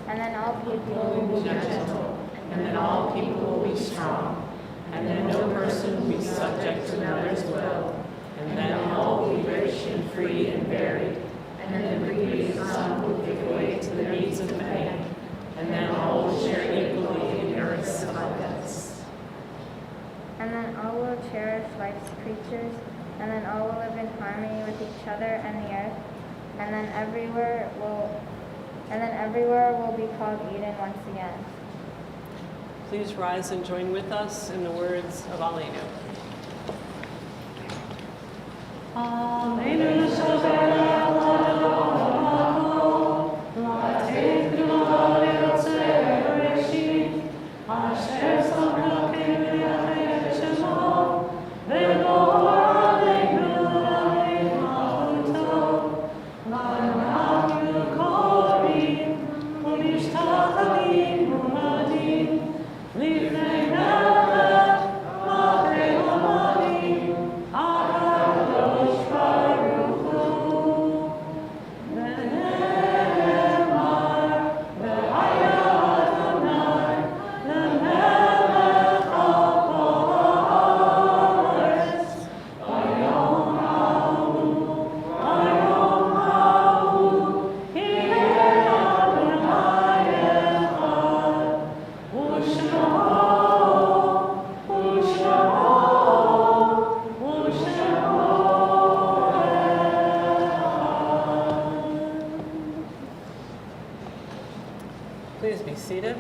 and then all people will be gentle, and then all people will be strong, and then no person will be subject to another's will, and then all will be rich and free and varied, and then the breeze of the sun will give way to the needs of many, and then all will share equally in earth's abundance. And then all will cherish life's creatures, and then all will live in harmony with each other and the earth, and then everywhere will be called Eden once again. Please rise and join with us in the words of Aleinu. Aleinu Shabbat, Please be seated.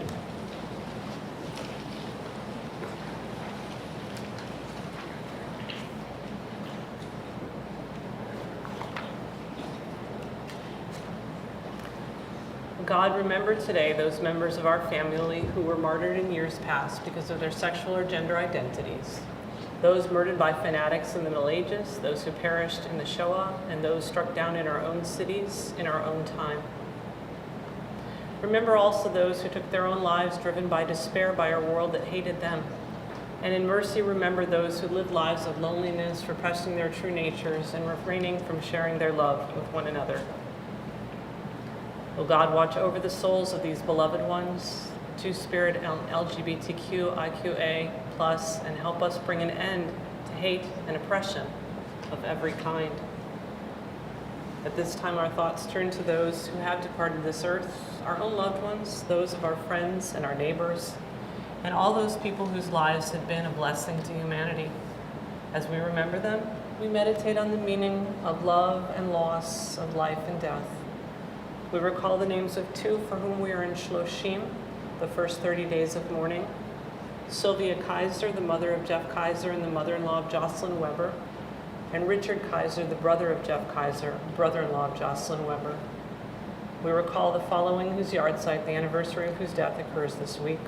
God, remember today those members of our family who were martyred in years past because of their sexual or gender identities, those murdered by fanatics in the Middle Ages, those who perished in the Shoah, and those struck down in our own cities in our own time. Remember also those who took their own lives driven by despair by our world that hated them. And in mercy, remember those who lived lives of loneliness, repressing their true natures and refraining from sharing their love with one another. Will God watch over the souls of these beloved ones, Two-Spirit and LGBTQIQA+, and help us bring an end to hate and oppression of every kind. At this time, our thoughts turn to those who have departed this earth, our own loved ones, those of our friends and our neighbors, and all those people whose lives have been a blessing to humanity. As we remember them, we meditate on the meaning of love and loss, of life and death. We recall the names of two for whom we are in Shloshim, the first 30 days of mourning. Sylvia Kaiser, the mother of Jeff Kaiser and the mother-in-law of Jocelyn Weber, and Richard Kaiser, the brother of Jeff Kaiser, brother-in-law of Jocelyn Weber. We recall the following whose yahrzeit, the anniversary of whose death occurs this week.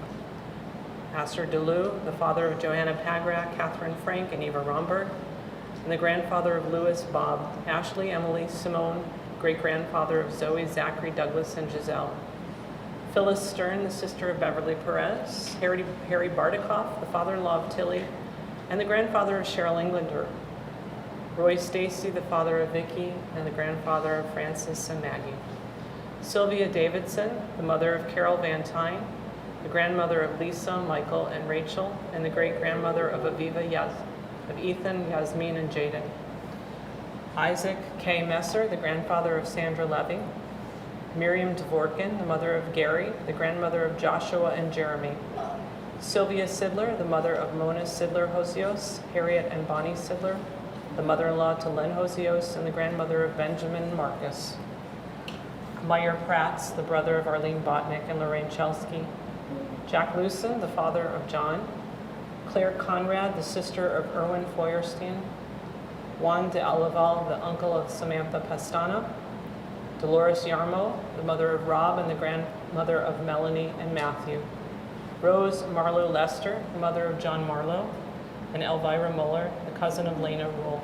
Pastor DeLu, the father of Johanna Pagrak, Catherine Frank, and Eva Romberg, and the grandfather of Louis, Bob, Ashley, Emily, Simone, great-grandfather of Zoe, Zachary, Douglas, and Giselle. Phyllis Stern, the sister of Beverly Perez, Harry Bardikoff, the father-in-law of Tilly, and the grandfather of Cheryl Englander. Roy Stacy, the father of Vicky, and the grandfather of Francis and Maggie. Sylvia Davidson, the mother of Carol Van Tyne, the grandmother of Lisa, Michael, and Rachel, and the great-grandmother of Ethan, Yasmin, and Jaden. Isaac K. Messer, the grandfather of Sandra Levy. Miriam Dvorkin, the mother of Gary, the grandmother of Joshua and Jeremy. Sylvia Sidler, the mother of Mona Sidler-Hosios, Harriet and Bonnie Sidler, the mother-in-law to Len Hosios, and the grandmother of Benjamin and Marcus. Meyer Pratz, the brother of Arlene Botnick and Lorraine Chelsky. Jack Lewson, the father of John. Claire Conrad, the sister of Erwin Feuerstein. Juan de Olival, the uncle of Samantha Pestana. Dolores Yarmo, the mother of Rob and the grandmother of Melanie and Matthew. Rose Marlowe Lester, the mother of John Marlowe. And Elvira Muller, the cousin of Lena Rule.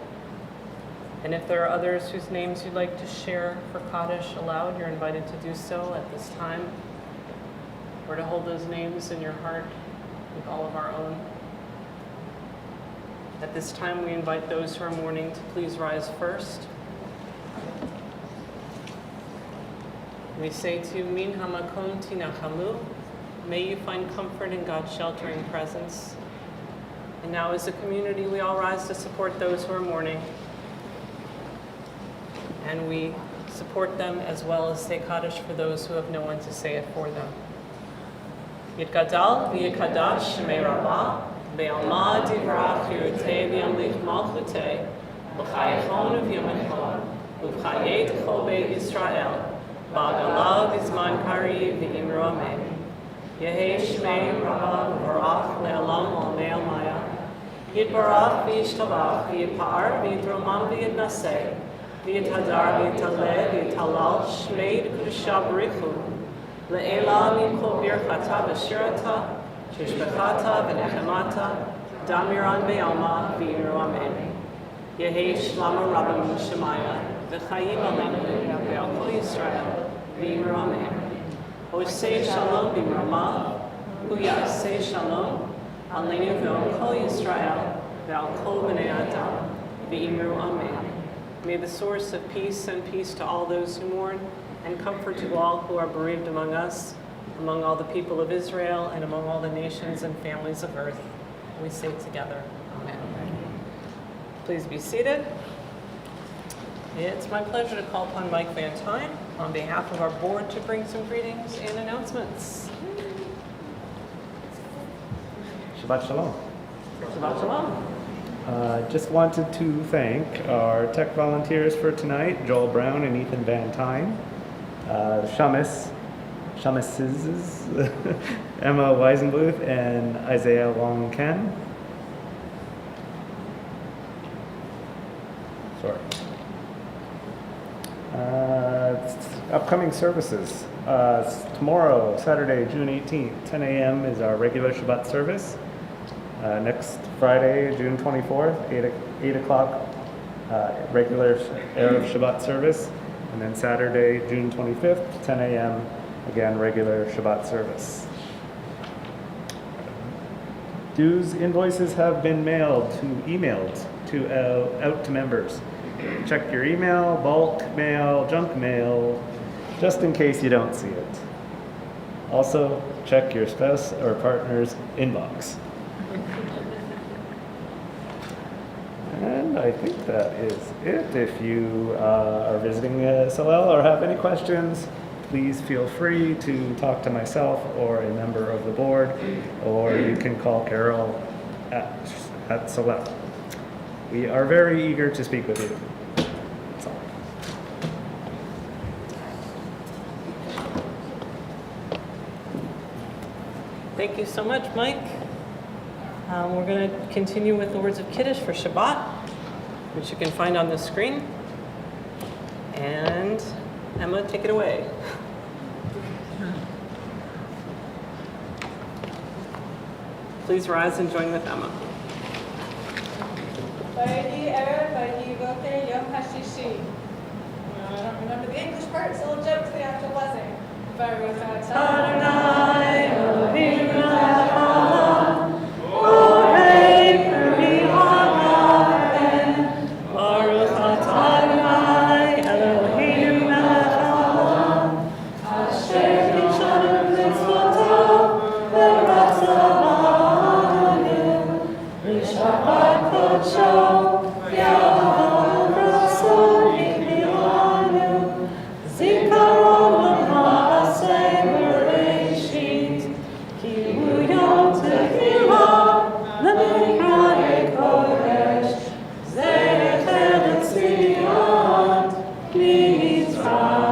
And if there are others whose names you'd like to share for Kaddish aloud, you're invited to do so at this time, or to hold those names in your heart with all of our own. At this time, we invite those who are mourning to please rise first. We say to you, Min hamakom tinachamu, may you find comfort in God's sheltering presence. And now as a community, we all rise to support those who are mourning. And we support them as well as say Kaddish for those who have no one to say it for them. Yitgadal v'yikadash shemei Rabbah, be'alma divrach yirutei v'yamlich malchutei, v'chayechon v'yamechon, v'chayet chol beit Yisrael, ba'galav v'zman kari v'imru amen. Yehei shmei Rabbah v'barach le'alam olmei almaya, yitbarach v'yishtabach v'yipar v'yitromam v'yitnaseh, v'yithadar v'yitaleh v'yitalal shmei d'kudusha b'richu, le'ela mimcho birchata v'shirata, shishbechata v'nechemata, damiran be'alma v'imru amen. Yehei shlama rabbim shemaya, v'chayim aleinu ve'al kol Yisrael, v'imru amen. Osei shalom b'mrama, hu yasei shalom, aleinu ve'al kol Yisrael, ve'al kol b'nei Adam, v'imru amen. May the source of peace send peace to all those who mourn, and comfort to all who are bereaved among us, among all the people of Israel, and among all the nations and families of earth. We say together, amen. Please be seated. It's my pleasure to call upon Mike Van Tyne on behalf of our board to bring some greetings and announcements. Shabbat Shalom. Shabbat Shalom. Just wanted to thank our tech volunteers for tonight, Joel Brown and Ethan Van Tyne, Shamises, Emma Weisenbluth and Isaiah Long-Ken. Sorry. Upcoming services. Tomorrow, Saturday, June 18th, 10 a.m. is our regular Shabbat service. Next Friday, June 24th, 8 o'clock, regular Erev Shabbat service. And then Saturday, June 25th, 10 a.m., Again, regular Shabbat service. Dues invoices have been emailed out to members. Check your email, bulk mail, junk mail, just in case you don't see it. Also, check your spouse or partner's inbox. And I think that is it. If you are visiting Solel or have any questions, please feel free to talk to myself or a member of the board, or you can call Carol at Solel. We are very eager to speak with you. That's all. Thank you so much, Mike. We're going to continue with the words of Kiddush for Shabbat, which you can find on the screen. And Emma, take it away. Please rise and join with Emma. Vayhi Erev, Vayhi Boker, Yom HaShishi. I don't remember the English part, so we'll jump to the actual blessing. Baruch atah Adonai Eloheinu melech haolam, borei peri ha'gafen. Baruch atah Adonai Eloheinu melech haolam, asher kishanu mitzvotav v'ratzavanu, v'shabbat kodsho, v'yahol rasul hikmilanu, zikaron l'ma'aseh b'reishit, ki hu yom tefilah l'mikra'ei kodesh, zecher l'tzion mitzrayim,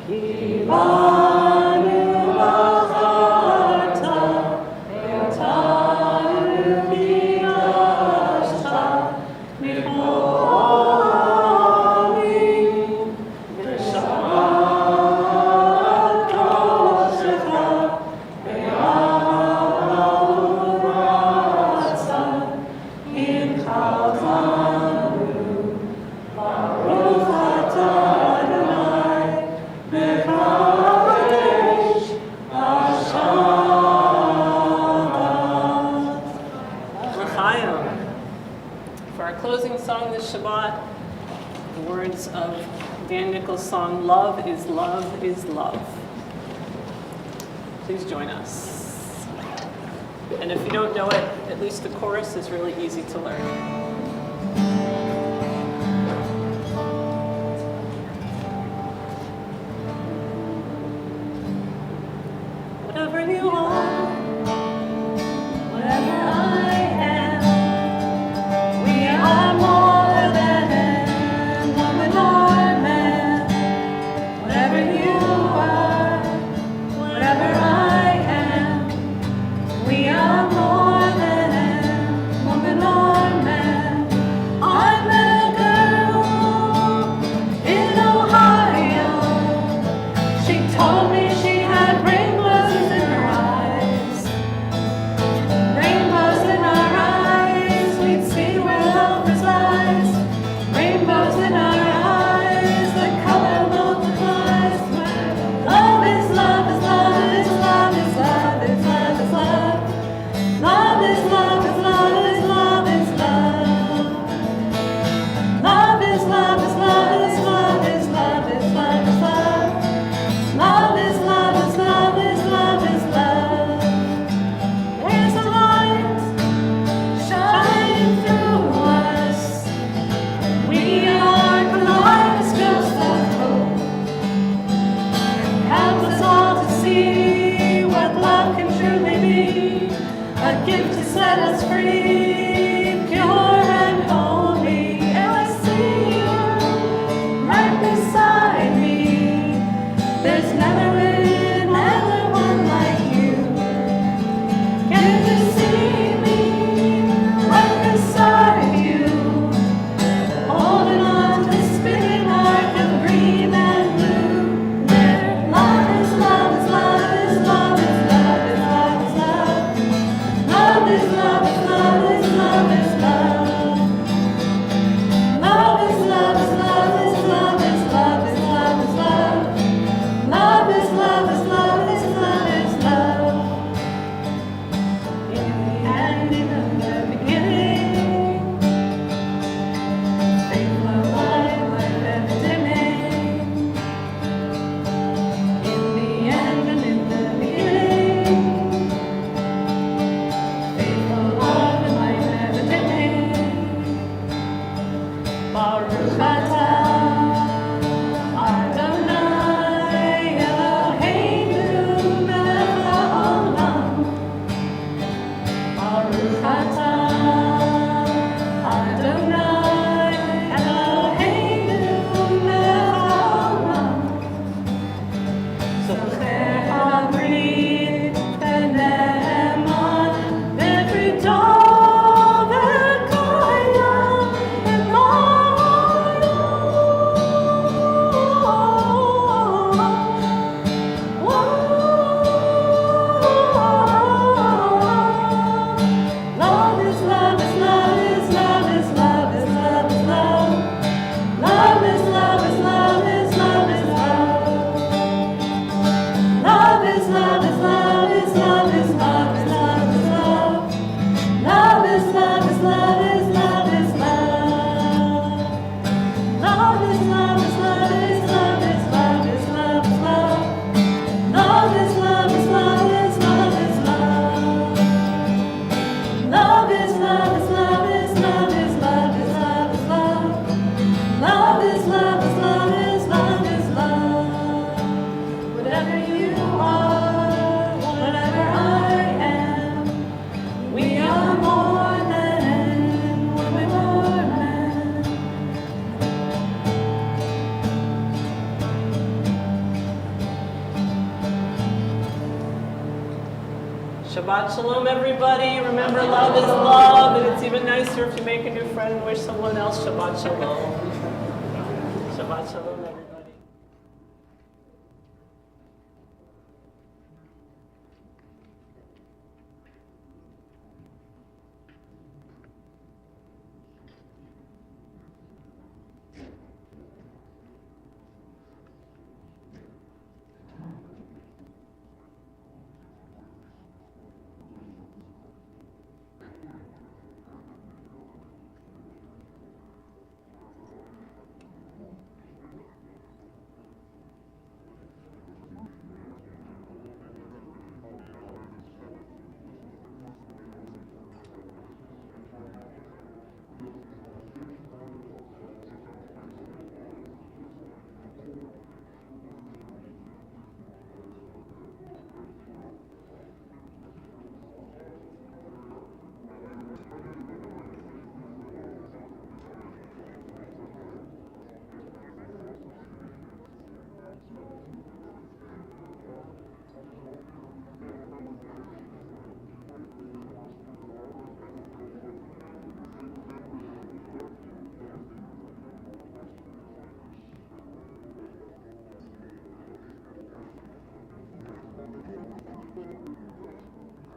ki banu l'acharta, ve'otanu kidashta, micholim, v'shabbat kodeshecha, ve'ahavu ratzah, inchalzanu, Baruch atah Adonai, mekadesh Hashabbat. L'chaim. For our closing song this Shabbat, the words of Dan Nichols' song, Love is Love is Love. Please join us. And if you don't know it, at least the chorus is really easy to learn. Whatever you are, whatever I am, we are more than woman or man. Whatever you are, whatever I am, we are more than woman or man. I met a girl in Ohio. She told me she had rainbows in her eyes. Rainbows in our eyes, we'd see where love resides. Rainbows in our eyes, the color multiplies. Love is love is love is love is love is love is love. Love is love is love is love is love. Love is love is love is love is love is love is love. Love is love is love is love is love. There's a light shining through us. We are kaleidoscopes of hope. Help us all to see what love can truly be. A gift to set us free, pure and holy. And I see you right beside me. There's never been another one like you. Can you see me right beside you? Holding on to the spinning arc of green and blue. There, love is love is love is love is love is love is love. Love is love is love is Shabbat Shalom, everybody. Remember, love is love, and it's even nicer if you make a new friend and wish someone else Shabbat Shalom. Shabbat Shalom.